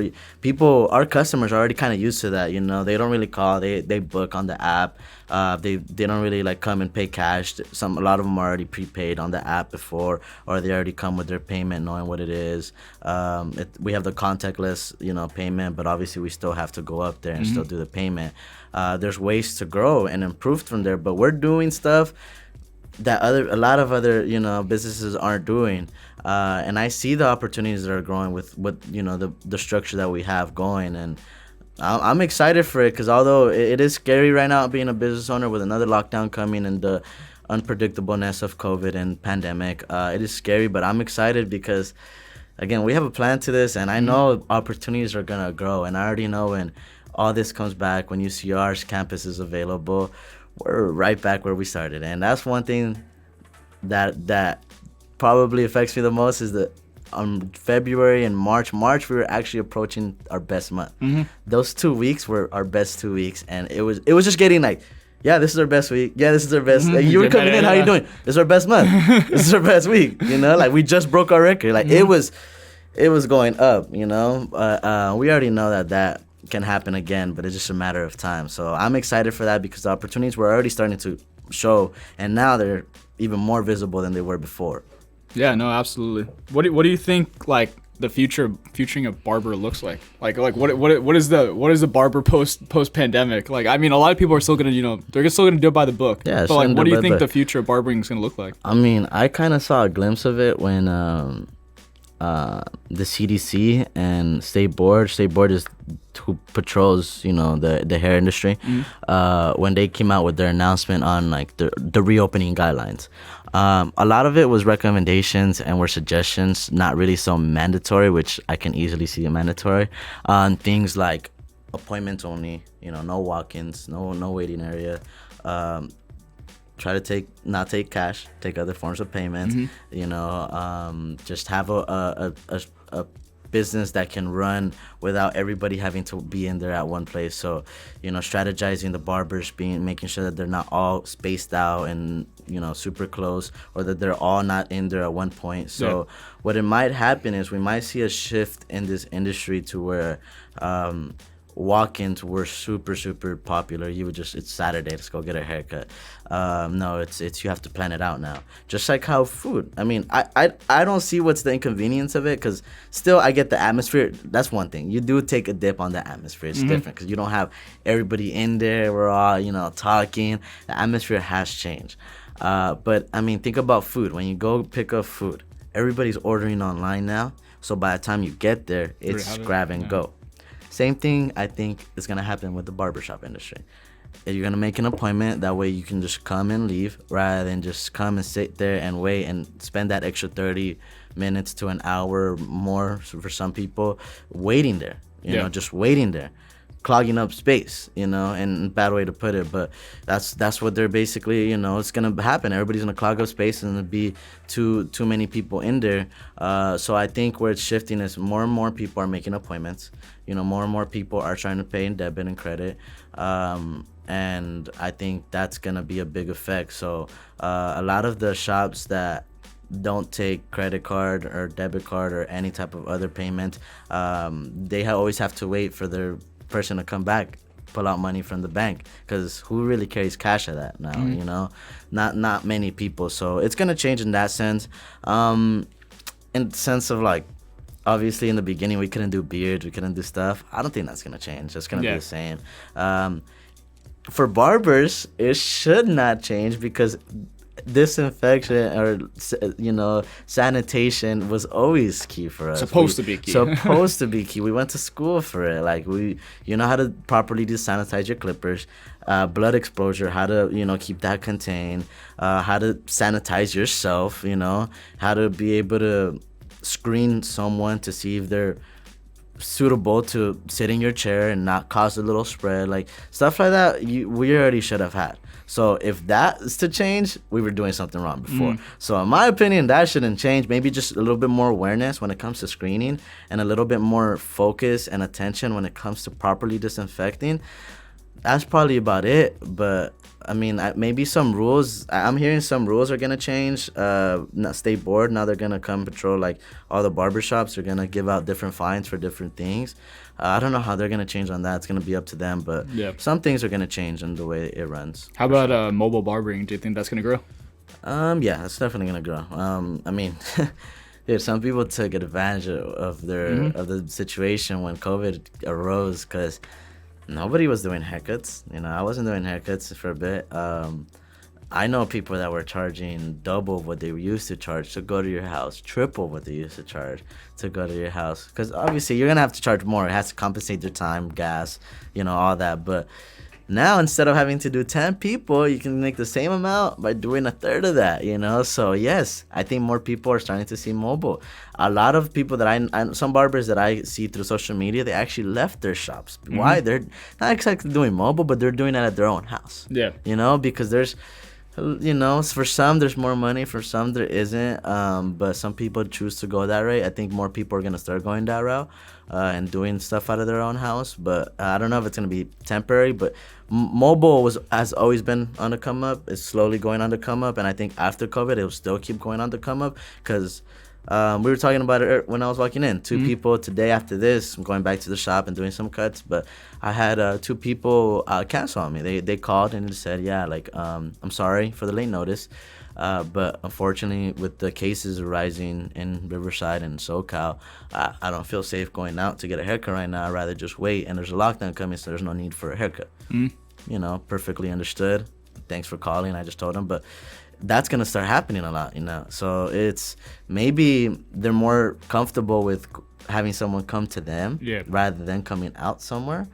our customers are already kind of used to that. You know, they don't really call, they book on the app. They don't really like come and pay cash. A lot of them are already prepaid on the app before, or they already come with their payment knowing what it is. We have the contactless, you know, payment, but obviously we still have to go up there and still do the payment. There's ways to grow and improve from there, but we're doing stuff that a lot of other, you know, businesses aren't doing, and I see the opportunities that are growing with you know, the structure that we have going, and I'm excited for it because although it is scary right now being a business owner with another lockdown coming and the unpredictableness of COVID and pandemic, it is scary, but I'm excited because again, we have a plan to this, and I know opportunities are gonna grow, and I already know when all this comes back, when UCR's campus is available, we're right back where we started. And that's one thing that probably affects me the most is that February and March we were actually approaching our best month. Those 2 weeks were our best 2 weeks, and it was just getting like, yeah, this is our best week, yeah, this is our best, like, you were coming in, how you doing, this is our best month, this is our best week, you know, like we just broke our record, like it was going up, you know. We already know that can happen again, but it's just a matter of time. So I'm excited for that because the opportunities were already starting to show, and now they're even more visible than they were before. Yeah, no, absolutely. What do you think like the futuring of barber looks like? Like what is the barber post pandemic? Like, I mean, a lot of people are still gonna, you know, they're still gonna do it by the book. Yeah, but like, what do you think the future of barbering is gonna look like? I mean, I kind of saw a glimpse of it when the CDC and State Board is who patrols, you know, the hair industry, when they came out with their announcement on like the reopening guidelines. A lot of it was recommendations and were suggestions, not really so mandatory, which I can easily see a mandatory, on things like appointments only, you know, no walk-ins, no waiting area. Try to not take cash, take other forms of payment, you know, just have a business that can run without everybody having to be in there at one place. So, you know, strategizing the barbers, making sure that they're not all spaced out and, you know, super close, or that they're all not in there at one point. So what it might happen is we might see a shift in this industry to where walk-ins were super popular. You would just, it's Saturday, let's go get a haircut. No, it's you have to plan it out now. Just like how food. I mean, I don't see what's the inconvenience of it, because still I get the atmosphere. That's one thing. You do take a dip on the atmosphere. It's different because you don't have everybody in there. We're all, talking. The atmosphere has changed. But I mean, think about food. When you go pick up food, everybody's ordering online now. So by the time you get there, it's grab and go. Same thing I think is going to happen with the barbershop industry. You're going to make an appointment. That way you can just come and leave rather than just come and sit there and wait and spend that extra 30 minutes to an hour more for some people waiting there, just waiting there, clogging up space, and bad way to put it. But that's what they're basically, it's going to happen. Everybody's going to clog up space and there'll be too many people in there. So I think where it's shifting is more and more people are making appointments. More and more people are trying to pay in debit and credit. And I think that's going to be a big effect. So a lot of the shops that don't take credit card or debit card or any type of other payment, they always have to wait for their person to come back, pull out money from the bank, because who really carries cash of that now? Not many people. So it's going to change in that sense. In the sense of like, obviously in the beginning we couldn't do beards, we couldn't do stuff. I don't think that's going to change. It's going to be the same. For barbers, it should not change, because disinfection or sanitation was always key for us. Supposed to be key. We went to school for it. Like how to properly sanitize your clippers, blood exposure, how to keep that contained, how to sanitize yourself, how to be able to screen someone to see if they're suitable to sit in your chair and not cause a little spread, like stuff like that. We already should have had. So if that is to change, we were doing something wrong before. So in my opinion, that shouldn't change. Maybe just a little bit more awareness when it comes to screening, and a little bit more focus and attention when it comes to properly disinfecting. That's probably about it. But I mean, maybe some rules. I'm hearing some rules are gonna change. State board, now they're gonna come patrol like all the barbershops. They're gonna give out different fines for different things. I don't know how they're gonna change on that. It's gonna be up to them. But some things are gonna change in the way it runs. How about mobile barbering? Do you think that's gonna grow? Yeah, it's definitely gonna grow. I mean, dude, some people took advantage of the situation when COVID arose, because nobody was doing haircuts. I wasn't doing haircuts for a bit. I know people that were charging double what they used to charge to go to your house, triple what they used to charge to go to your house. Because obviously you're going to have to charge more. It has to compensate their time, gas, all that. But now, instead of having to do 10 people, you can make the same amount by doing a third of that, So yes, I think more people are starting to see mobile. A lot of people that some barbers that I see through social media, they actually left their shops. Why? They're not exactly doing mobile, but they're doing it at their own house. Yeah. Because there's, for some there's more money, for some there isn't. But some people choose to go that way. I think more people are going to start going that route and doing stuff out of their own house. But I don't know if it's going to be temporary, but mobile has always been on the come up. It's slowly going on the come up, and I think after COVID it will still keep going on the come up, because we were talking about it when I was walking in. Two people today after this, I'm going back to the shop and doing some cuts, but I had 2 people cancel on me. They called and said, I'm sorry for the late notice, but unfortunately with the cases rising in Riverside and SoCal, I don't feel safe going out to get a haircut right now. I'd rather just wait, and there's a lockdown coming, so there's no need for a haircut. Perfectly understood. Thanks for calling, I just told them. But that's going to start happening a lot, So it's maybe they're more comfortable with having someone come to them rather than coming out somewhere.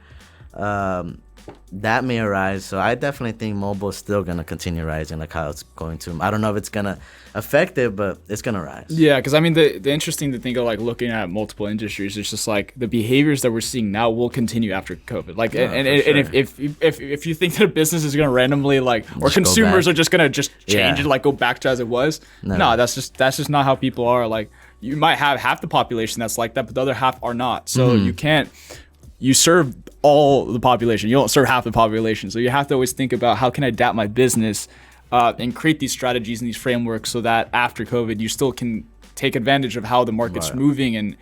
That may arise. So I definitely think mobile is still going to continue rising, like how it's going to. I don't know if it's going to affect it, but it's going to rise. Yeah, because I mean, the interesting to think of, like, looking at multiple industries, it's just like the behaviors that we're seeing now will continue after COVID. Like, and if you think that a business is going to randomly, like, or just consumers are just going to just change and like go back to as it was, no, that's just not how people are. Like, you might have half the population that's like that, but the other half are not. So you serve all the population. You don't serve half the population. So you have to always think about, how can I adapt my business and create these strategies and these frameworks so that after COVID, you still can take advantage of how the market's moving and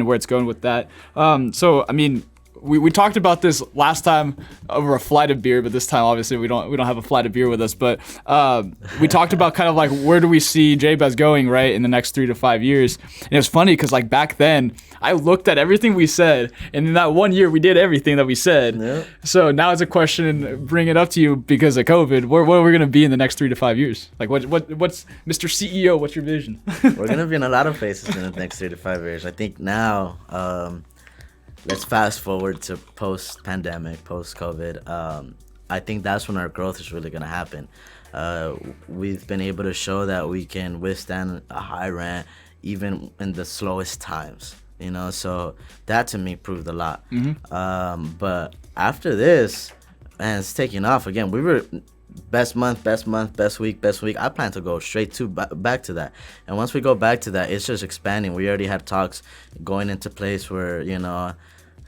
where it's going with that. So, I mean, we talked about this last time over a flight of beer, but this time obviously we don't have a flight of beer with us. But we talked about kind of like where do we see JBez going, right, in the next 3 to 5 years. And it was funny because like back then I looked at everything we said, and in that 1 year we did everything that we said. Yep. So now it's a question, bring it up to you because of COVID. Where are we gonna be in the next 3 to 5 years? Like what's Mr. CEO? What's your vision? We're gonna be in a lot of places in the next 3 to 5 years. I think now. Let's fast forward to post-pandemic, post-COVID. I think that's when our growth is really going to happen. We've been able to show that we can withstand a high rent even in the slowest times, so that to me proved a lot. But after this, and it's taking off again, we were best month, best week. I plan to go straight to back to that. And once we go back to that, it's just expanding. We already had talks going into place where,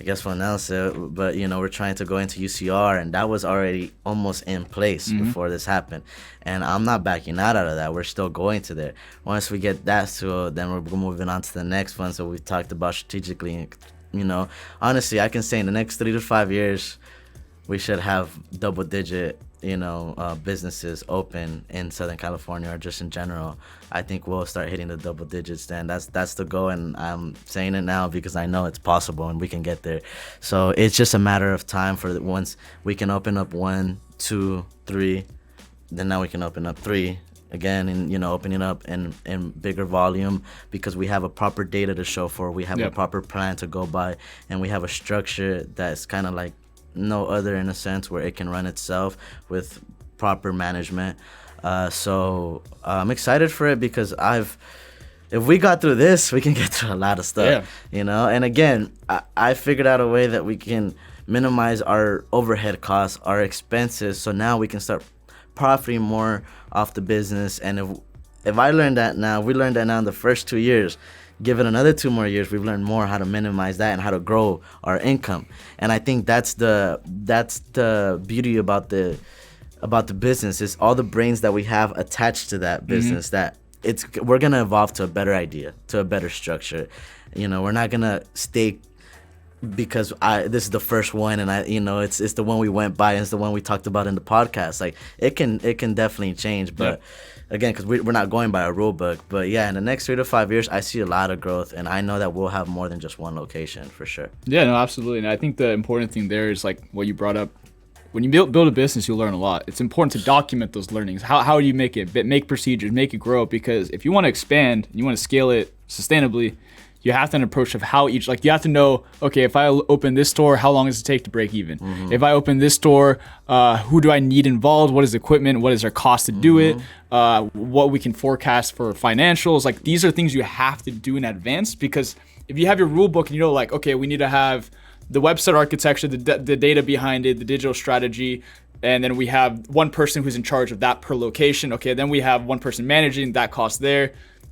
I guess for Nelson, but we're trying to go into UCR, and that was already almost in place before this happened. And I'm not backing out of that. We're still going to there. Once we get that, so then we're moving on to the next one. So we talked about strategically, honestly, I can say in the next 3 to 5 years, we should have double-digit, businesses open in Southern California or just in general. I think we'll start hitting the double digits then. That's the goal, and I'm saying it now because I know it's possible and we can get there. So it's just a matter of time for once we can open up 1, 2, 3, then now we can open up 3 again, and opening up in bigger volume because we have a proper data to show for. We have a proper plan to go by, and we have a structure that's kind of like no other in a sense, where it can run itself with proper management. So I'm excited for it because if we got through this, we can get through a lot of stuff, And again, I figured out a way that we can minimize our overhead costs, our expenses. So now we can start profiting more off the business. And if I learned that now, we learned that now in the first 2 years. Give it another 2 more years, we've learned more how to minimize that and how to grow our income. And I think that's the beauty about the business, is all the brains that we have attached to that business, that we're gonna evolve to a better idea, to a better structure. We're not gonna stay because this is the first one, and it's the one we went by, and it's the one we talked about in the podcast. Like it can definitely change, but. Again, because we're not going by a rule book. But yeah, in the next 3 to 5 years, I see a lot of growth, and I know that we'll have more than just one location for sure. Yeah, no, absolutely. And I think the important thing there is like what you brought up. When you build a business, you'll learn a lot. It's important to document those learnings. How do you make it? Make procedures, make it grow. Because if you want to expand, you want to scale it sustainably, you have to have an approach of how you have to know, okay, if I open this store, how long does it take to break even? If I open this store, who do I need involved? What is the equipment? What is their cost to do it? What we can forecast for financials. Like these are things you have to do in advance, because if you have your rule book and like, okay, we need to have the website architecture, the data behind it, the digital strategy, and then we have one person who's in charge of that per location. Okay, then we have one person managing that cost there.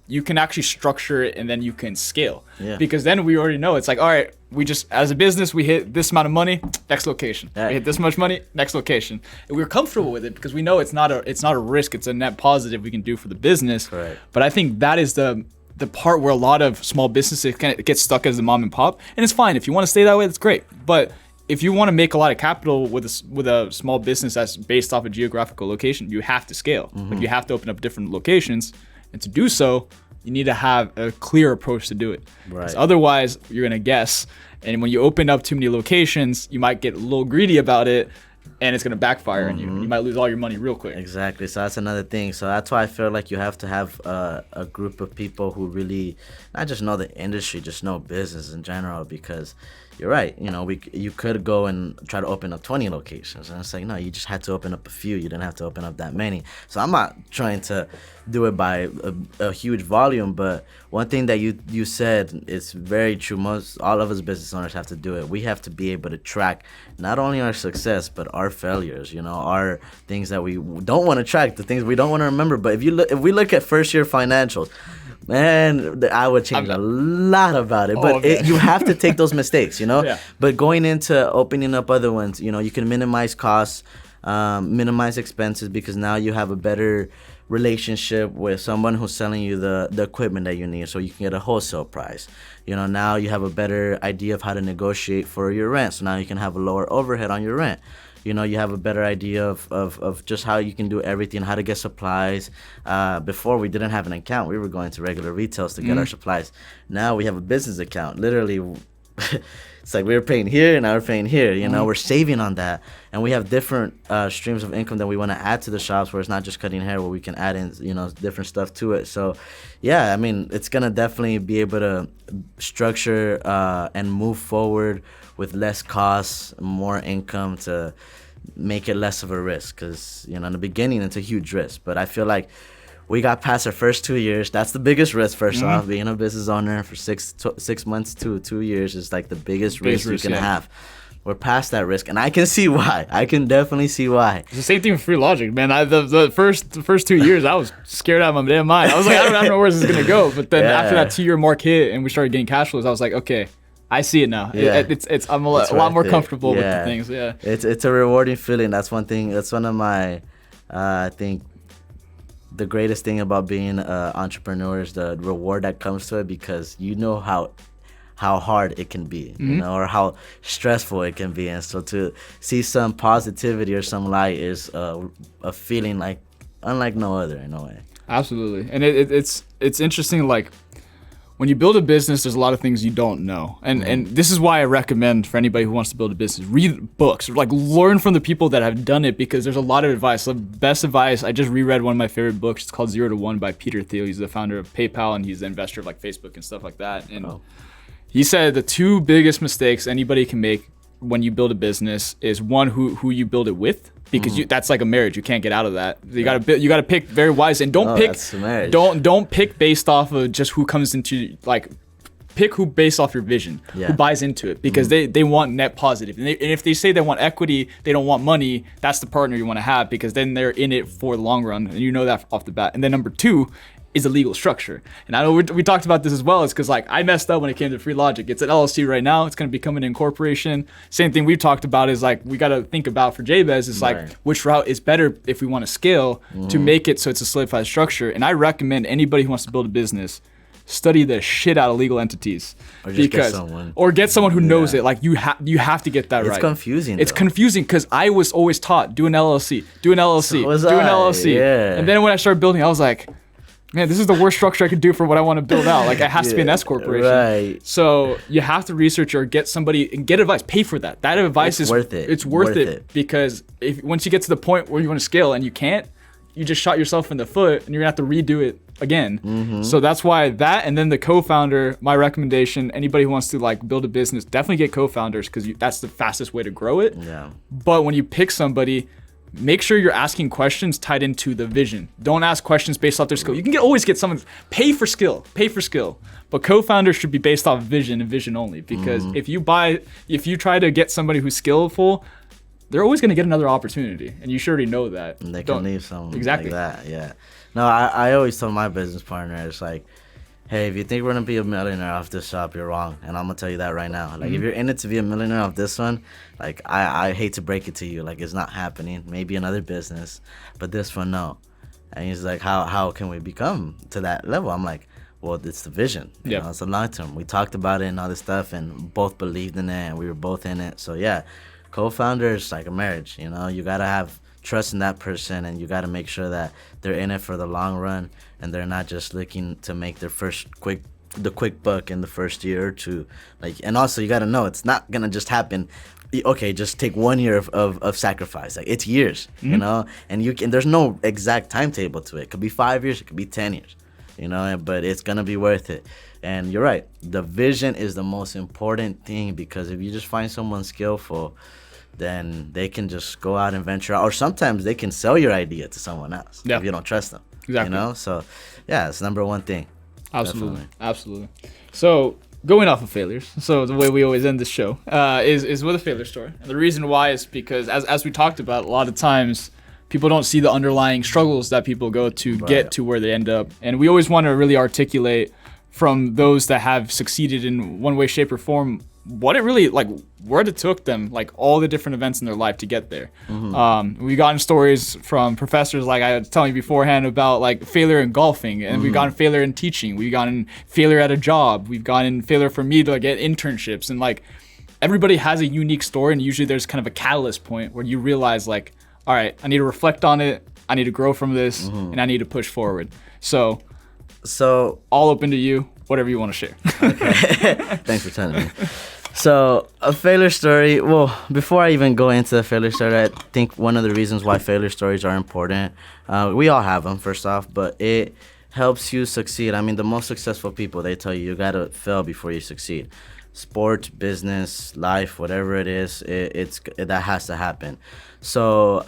You can actually structure it and then you can scale. Because then we already know it's like, all right, we just, as a business, we hit this amount of money, next location. We hit this much money, next location. And we're comfortable with it because we know it's not a risk, it's a net positive we can do for the business. Right. But I think that is the part where a lot of small businesses kind of get stuck as the mom and pop. And it's fine. If you want to stay that way, that's great. But if you want to make a lot of capital with a small business that's based off a geographical location, you have to scale. Like you have to open up different locations. And to do so, you need to have a clear approach to do it. Right. Otherwise, you're going to guess. And when you open up too many locations, you might get a little greedy about it, and it's going to backfire on you. You might lose all your money real quick. Exactly. So that's another thing. So that's why I feel like you have to have a group of people who really not just know the industry, just know business in general, because you're right. You could go and try to open up 20 locations. And it's like, no, you just had to open up a few. You didn't have to open up that many. So I'm not trying to do it by a huge volume. But one thing that you said is very true. All of us business owners have to do it. We have to be able to track not only our success, but our failures, our things that we don't want to track, the things we don't want to remember. But if we look at first year financials, man, I would change a lot about it. But you have to take those mistakes, Yeah. But going into opening up other ones, you can minimize costs. minimize expenses because now you have a better relationship with someone who's selling you the equipment that you need, so you can get a wholesale price. Now you have a better idea of how to negotiate for your rent, so now you can have a lower overhead on your rent. You have a better idea of just how you can do everything, how to get supplies. Before, we didn't have an account. We were going to regular retails to get our supplies. Now we have a business account. Literally, it's like we were paying here and now we're paying here. We're saving on that. And we have different streams of income that we want to add to the shops, where it's not just cutting hair, where we can add in, different stuff to it. So, yeah, I mean, it's going to definitely be able to structure and move forward with less costs, more income, to make it less of a risk. Because, in the beginning, it's a huge risk. But I feel like we got past our first 2 years. That's the biggest risk, first off. Being a business owner for 6 months to 2 years is like the biggest risk you can have. We're past that risk, and I can see why. I can definitely see why. It's the same thing with Free Logic, man. The first 2 years, I was scared out of my damn mind. I was like, I don't know where this is gonna go. But then after that 2 year mark hit and we started getting cash flows, I was like, okay, I see it now. Yeah. I'm a lot more comfortable with the things. Yeah. It's a rewarding feeling. That's one thing. That's one of my, I think, the greatest thing about being an entrepreneur is the reward that comes to it, because you know how hard it can be, or how stressful it can be. And so to see some positivity or some light is a feeling like unlike no other, in a way. Absolutely. And it's interesting, like, when you build a business, there's a lot of things you don't know. And this is why I recommend for anybody who wants to build a business, read books, like learn from the people that have done it, because there's a lot of advice. The best advice, I just reread one of my favorite books. It's called 0 to 1 by Peter Thiel. He's the founder of PayPal, and he's the investor of like Facebook and stuff like that. And he said the two biggest mistakes anybody can make when you build a business is, one, who you build it with, because that's like a marriage. You can't get out of that. You gotta pick very wise, and don't pick based off of just who comes into, like, pick who based off your vision, who buys into it, because they want net positive. And if they say they want equity, they don't want money, that's the partner you want to have, because then they're in it for the long run, and you know that off the bat. And then number two is a legal structure. And I know we talked about this as well. It's because, like, I messed up when it came to Free Logic. It's an LLC right now. It's going to become an incorporation. Same thing we've talked about is, like, we got to think about for Jabez is, like, which route is better if we want to scale to make it so it's a solidified structure. And I recommend anybody who wants to build a business, study the shit out of legal entities. Or just get someone who knows it. Like, you have to get that right. It's confusing. It's confusing because I was always taught, do an LLC. Yeah. And then when I started building, I was like, man, this is the worst structure I could do for what I want to build out. Like, it has to be an S corporation. Right. So you have to research or get somebody and get advice. Pay for that. That advice is worth it. It's worth it because once you get to the point where you want to scale and you can't, you just shot yourself in the foot and you're gonna have to redo it again. So that's why that, and then the co-founder, my recommendation, anybody who wants to, like, build a business, definitely get co-founders, because that's the fastest way to grow it. Yeah. But when you pick somebody, make sure you're asking questions tied into the vision. Don't ask questions based off their skill. You can always get someone, pay for skill. But co-founders should be based off vision and vision only, because if you try to get somebody who's skillful, they're always going to get another opportunity, and you should already know that. And they can leave something exactly like that. Yeah. No, I always tell my business partners, like, hey, if you think we're going to be a millionaire off this shop, you're wrong. And I'm going to tell you that right now. Like, if you're in it to be a millionaire off this one, like, I hate to break it to you. Like, it's not happening. Maybe another business, but this one, no. And he's like, how can we become to that level? I'm like, well, it's the vision. You know, it's the long term. We talked about it and all this stuff, and both believed in it, and we were both in it. So, yeah, co-founders, like a marriage. You know, you got to have trust in that person, and you got to make sure that they're in it for the long run, and they're not just looking to make their quick buck in the first year or two. Like, and also you got to know it's not gonna just happen. Okay, just take 1 year of sacrifice. Like, it's years, you know, and there's no exact timetable to it. It could be 5 years, it could be 10 years, you know, but it's gonna be worth it. And you're right, the vision is the most important thing, because if you just find someone skillful, then they can just go out and venture out, or sometimes they can sell your idea to someone else if you don't trust them. Exactly. You know, so yeah, it's number one thing. Absolutely. So, going off of failures, so the way we always end this show is with a failure story. And the reason why is because, as we talked about, a lot of times people don't see the underlying struggles that people go to get to where they end up. And we always want to really articulate from those that have succeeded in one way, shape, or form, what it really, like, where it took them, like, all the different events in their life to get there. We gotten stories from professors, like I was telling you beforehand, about, like, failure in golfing, and we've gotten failure in teaching. We've gotten failure at a job. We've gotten failure for me to, like, get internships. And, like, everybody has a unique story, and usually there's kind of a catalyst point where you realize, like, all right, I need to reflect on it, I need to grow from this, and I need to push forward. So all open to you, whatever you want to share. Okay. Thanks for telling me. So a failure story, well, before I even go into the failure story, I think one of the reasons why failure stories are important, we all have them, first off, but it helps you succeed. I mean, the most successful people, they tell you gotta fail before you succeed. Sport, business, life, whatever it is, that has to happen. So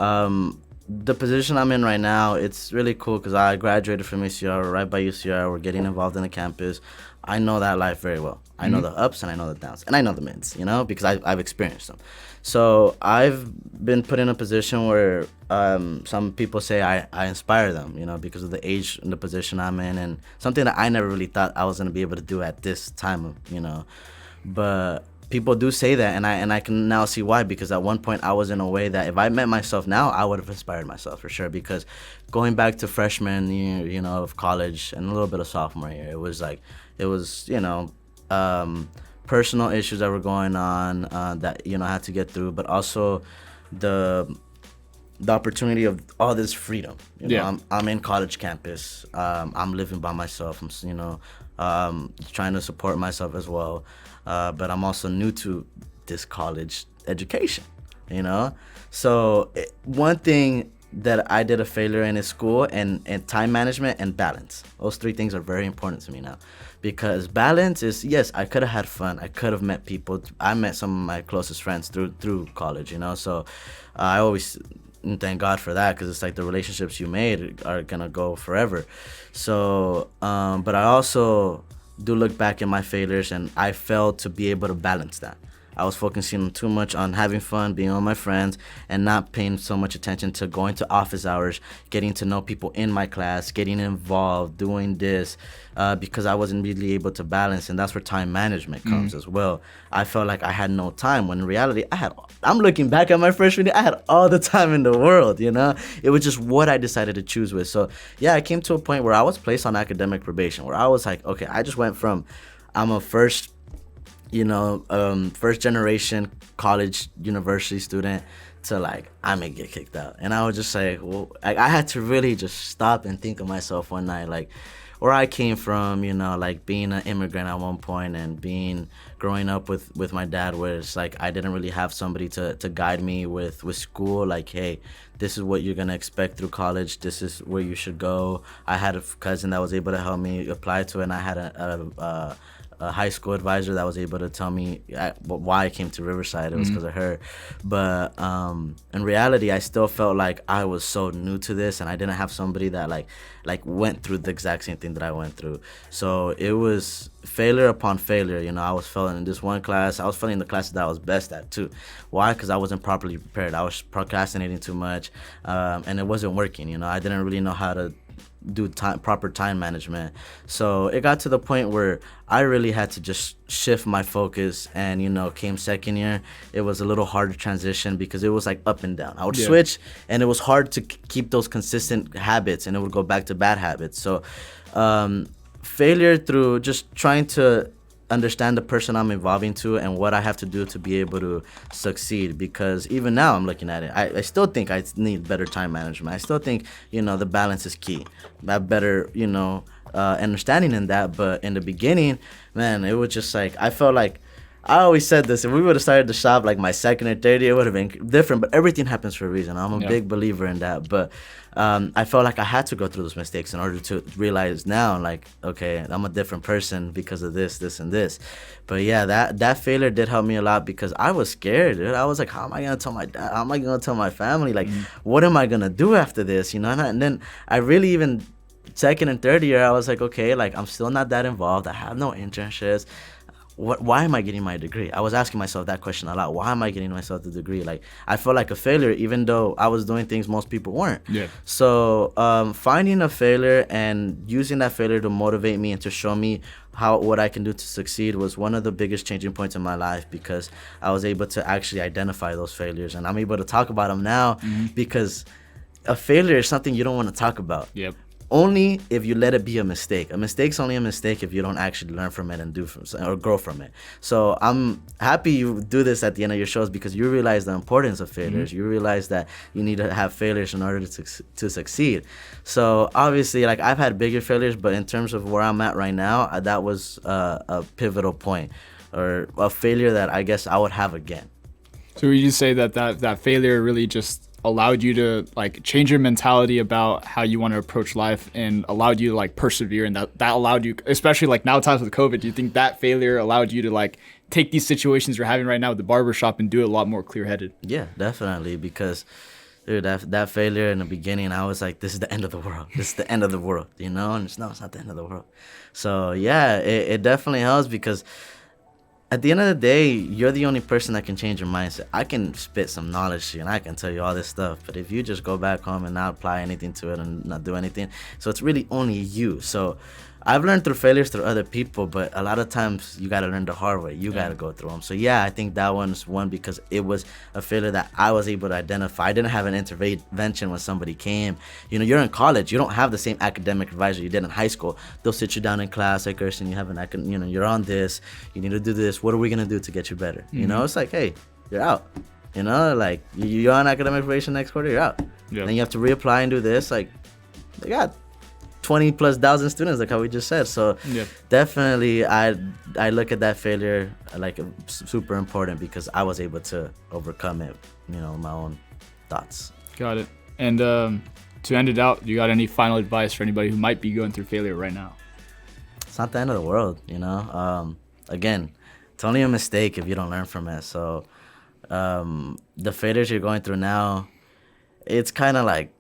the position I'm in right now, it's really cool because I graduated from UCR, right by UCR. We're getting involved in the campus. I know that life very well. I know the ups and I know the downs and I know the mids, because I've experienced them. So I've been put in a position where some people say I inspire them, because of the age and the position I'm in, and something that I never really thought I was going to be able to do at this time, But people do say that, and I can now see why, because at one point I was in a way that if I met myself now, I would have inspired myself for sure, because going back to freshman year, of college and a little bit of sophomore year, it was personal issues that were going on that, I had to get through, but also the opportunity of all this freedom. I'm in college campus. I'm living by myself. I'm, trying to support myself as well. But I'm also new to this college education, So one thing that I did a failure in is school and time management and balance. Those three things are very important to me now. Because balance is, yes, I could have had fun. I could have met people. I met some of my closest friends through college, So I always thank God for that, because it's like the relationships you made are going to go forever. So, but I also do look back at my failures, and I failed to be able to balance that. I was focusing too much on having fun, being with my friends, and not paying so much attention to going to office hours, getting to know people in my class, getting involved, doing this, because I wasn't really able to balance, and that's where time management comes as well. I felt like I had no time, when in reality, I'm looking back at my freshman year, I had all the time in the world, It was just what I decided to choose with. So, yeah, I came to a point where I was placed on academic probation, where I was like, okay, I just went from, I'm a first generation college university student to like, I may get kicked out. And I was just like, well, I had to really just stop and think of myself one night, like where I came from, like being an immigrant at one point, and growing up with my dad, where it's like I didn't really have somebody to guide me with school, like, hey, this is what you're gonna expect through college, this is where you should go. I had a cousin that was able to help me apply to it, and I had a high school advisor that was able to tell me why I came to Riverside. It was because of her. But in reality, I still felt like I was so new to this, and I didn't have somebody that like went through the exact same thing that I went through. So it was failure upon failure. I was failing in this one class. I was failing in the classes that I was best at too. Why? Because I wasn't properly prepared. I was procrastinating too much, and it wasn't working. I didn't really know how to do proper time management. So it got to the point where I really had to just shift my focus, and came second year, it was a little hard to transition because it was like up and down. I would switch, and it was hard to keep those consistent habits, and it would go back to bad habits. So failure through just trying to understand the person I'm evolving to and what I have to do to be able to succeed. Because even now I'm looking at it, I still think I need better time management. I still think, the balance is key. That better, understanding in that. But in the beginning, man, it was just like, I felt like, I always said this, if we would have started the shop like my second or third year, it would have been different. But everything happens for a reason. I'm a big believer in that. But I felt like I had to go through those mistakes in order to realize now, like, okay, I'm a different person because of this, and this. But yeah, that failure did help me a lot, because I was scared, dude. I was like, how am I going to tell my dad? How am I going to tell my family? Like, what am I going to do after this? And then I really even, second and third year, I was like, okay, like, I'm still not that involved. I have no internships. Why am I getting my degree? I was asking myself that question a lot. Why am I getting myself the degree? Like, I felt like a failure, even though I was doing things most people weren't. Yeah. So finding a failure and using that failure to motivate me and to show me what I can do to succeed was one of the biggest changing points in my life, because I was able to actually identify those failures, and I'm able to talk about them now, because a failure is something you don't want to talk about. Yep. Only if you let it be a mistake. A mistake's only a mistake if you don't actually learn from it and or grow from it. So I'm happy you do this at the end of your shows, because you realize the importance of failures. You realize that you need to have failures in order to succeed. So obviously, like, I've had bigger failures, but in terms of where I'm at right now, that was a pivotal point, or a failure that I guess I would have again. So would you say that failure really just allowed you to like change your mentality about how you want to approach life, and allowed you to like persevere, and that allowed you, especially like now times with COVID, do you think that failure allowed you to like take these situations you're having right now with the barbershop and do it a lot more clear-headed? Yeah, definitely, because dude, that failure in the beginning, I was like, this is the end of the world. This is the end of the world, you know? And it's not the end of the world. So yeah, it definitely helps, because at the end of the day, you're the only person that can change your mindset. I can spit some knowledge to you and I can tell you all this stuff, but if you just go back home and not apply anything to it and not do anything, so it's really only you. So I've learned through failures through other people, but a lot of times you got to learn the hard way. You got to go through them. So yeah, I think that one's one, because it was a failure that I was able to identify. I didn't have an intervention when somebody came. You know, you're in college. You don't have the same academic advisor you did in high school. They'll sit you down in class, like, Gerson, you have you're on this. You need to do this. What are we going to do to get you better? You know, it's like, hey, you're out. You know, like, you're on academic probation next quarter, you're out. Yep. Then you have to reapply and do this. Like, they got 20,000+ students, like how we just said. So definitely I look at that failure like super important, because I was able to overcome it, you know, my own thoughts. Got it. And to end it out, you got any final advice for anybody who might be going through failure right now? It's not the end of the world, you know. Again, it's only a mistake if you don't learn from it. So the failures you're going through now, it's kind of like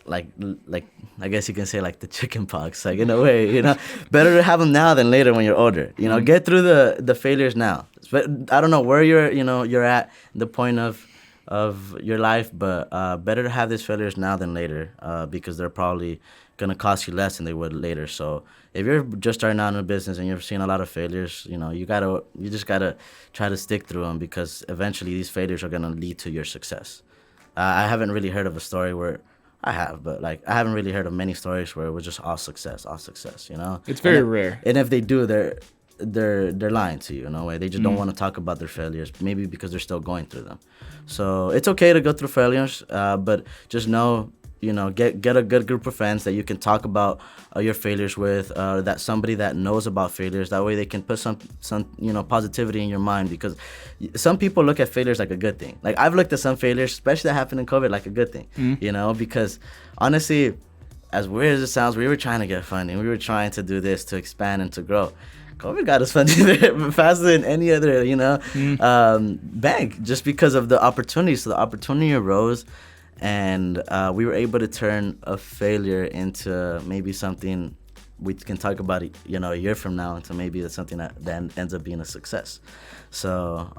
I guess you can say like the chicken pox, like, in a way, you know. Better to have them now than later when you're older, you know. Get through the failures now. But I don't know where you're at the point of your life, but better to have these failures now than later, because they're probably gonna cost you less than they would later. So if you're just starting out in a business and you're seeing a lot of failures, you know, you just gotta try to stick through them, because eventually these failures are gonna lead to your success. I haven't really heard of a story where I haven't really heard of many stories where it was just all success, you know? It's very rare. And if they do, they're lying to you in a way. They just don't want to talk about their failures, maybe because they're still going through them. So it's okay to go through failures, but just know, you know, get a good group of friends that you can talk about your failures with, that somebody that knows about failures. That way they can put some you know, positivity in your mind, because some people look at failures like a good thing. Like, I've looked at some failures, especially that happened in COVID, like a good thing, you know, because honestly, as weird as it sounds, we were trying to get funding. We were trying to do this to expand and to grow. COVID got us funding faster than any other, you know, bank, just because of the opportunity. So the opportunity arose, and we were able to turn a failure into maybe something we can talk about, you know, a year from now, into maybe it's something that then ends up being a success. So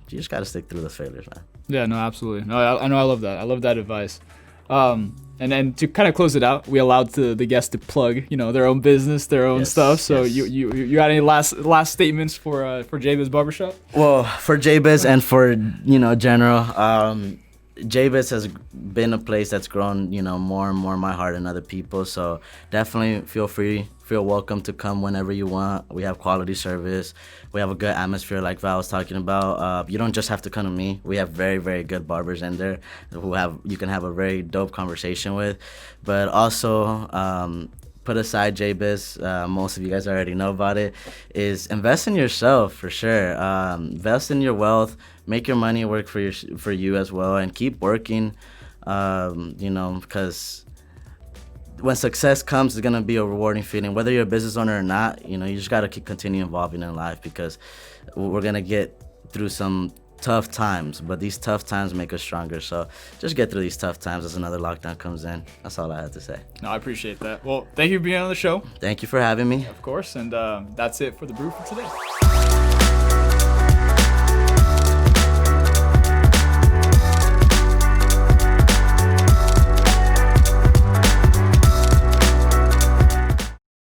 you just got to stick through the failures, man. Yeah, no, absolutely. No, I know. I love that. I love that advice. And then to kind of close it out, we allowed the guests to plug, you know, their own business, their own stuff. So you got any last statements for JBiz Barbershop? Well, for JBiz and for, you know, general, JBiz has been a place that's grown, you know, more and more in my heart and other people. So definitely feel welcome to come whenever you want. We have quality service. We have a good atmosphere, like Val was talking about. You don't just have to come to me. We have very, very good barbers in there you can have a very dope conversation with. But also, put aside JBiz, most of you guys already know about it, is invest in yourself for sure. Invest in your wealth, make your money work for you as well, and keep working, you know, because when success comes, it's gonna be a rewarding feeling. Whether you're a business owner or not, you know, you just gotta continue evolving in life, because we're gonna get through some tough times, but these tough times make us stronger. So just get through these tough times as another lockdown comes in. That's all I have to say. No, I appreciate that. Well, thank you for being on the show. Thank you for having me. Of course, and that's it for the Brew for today.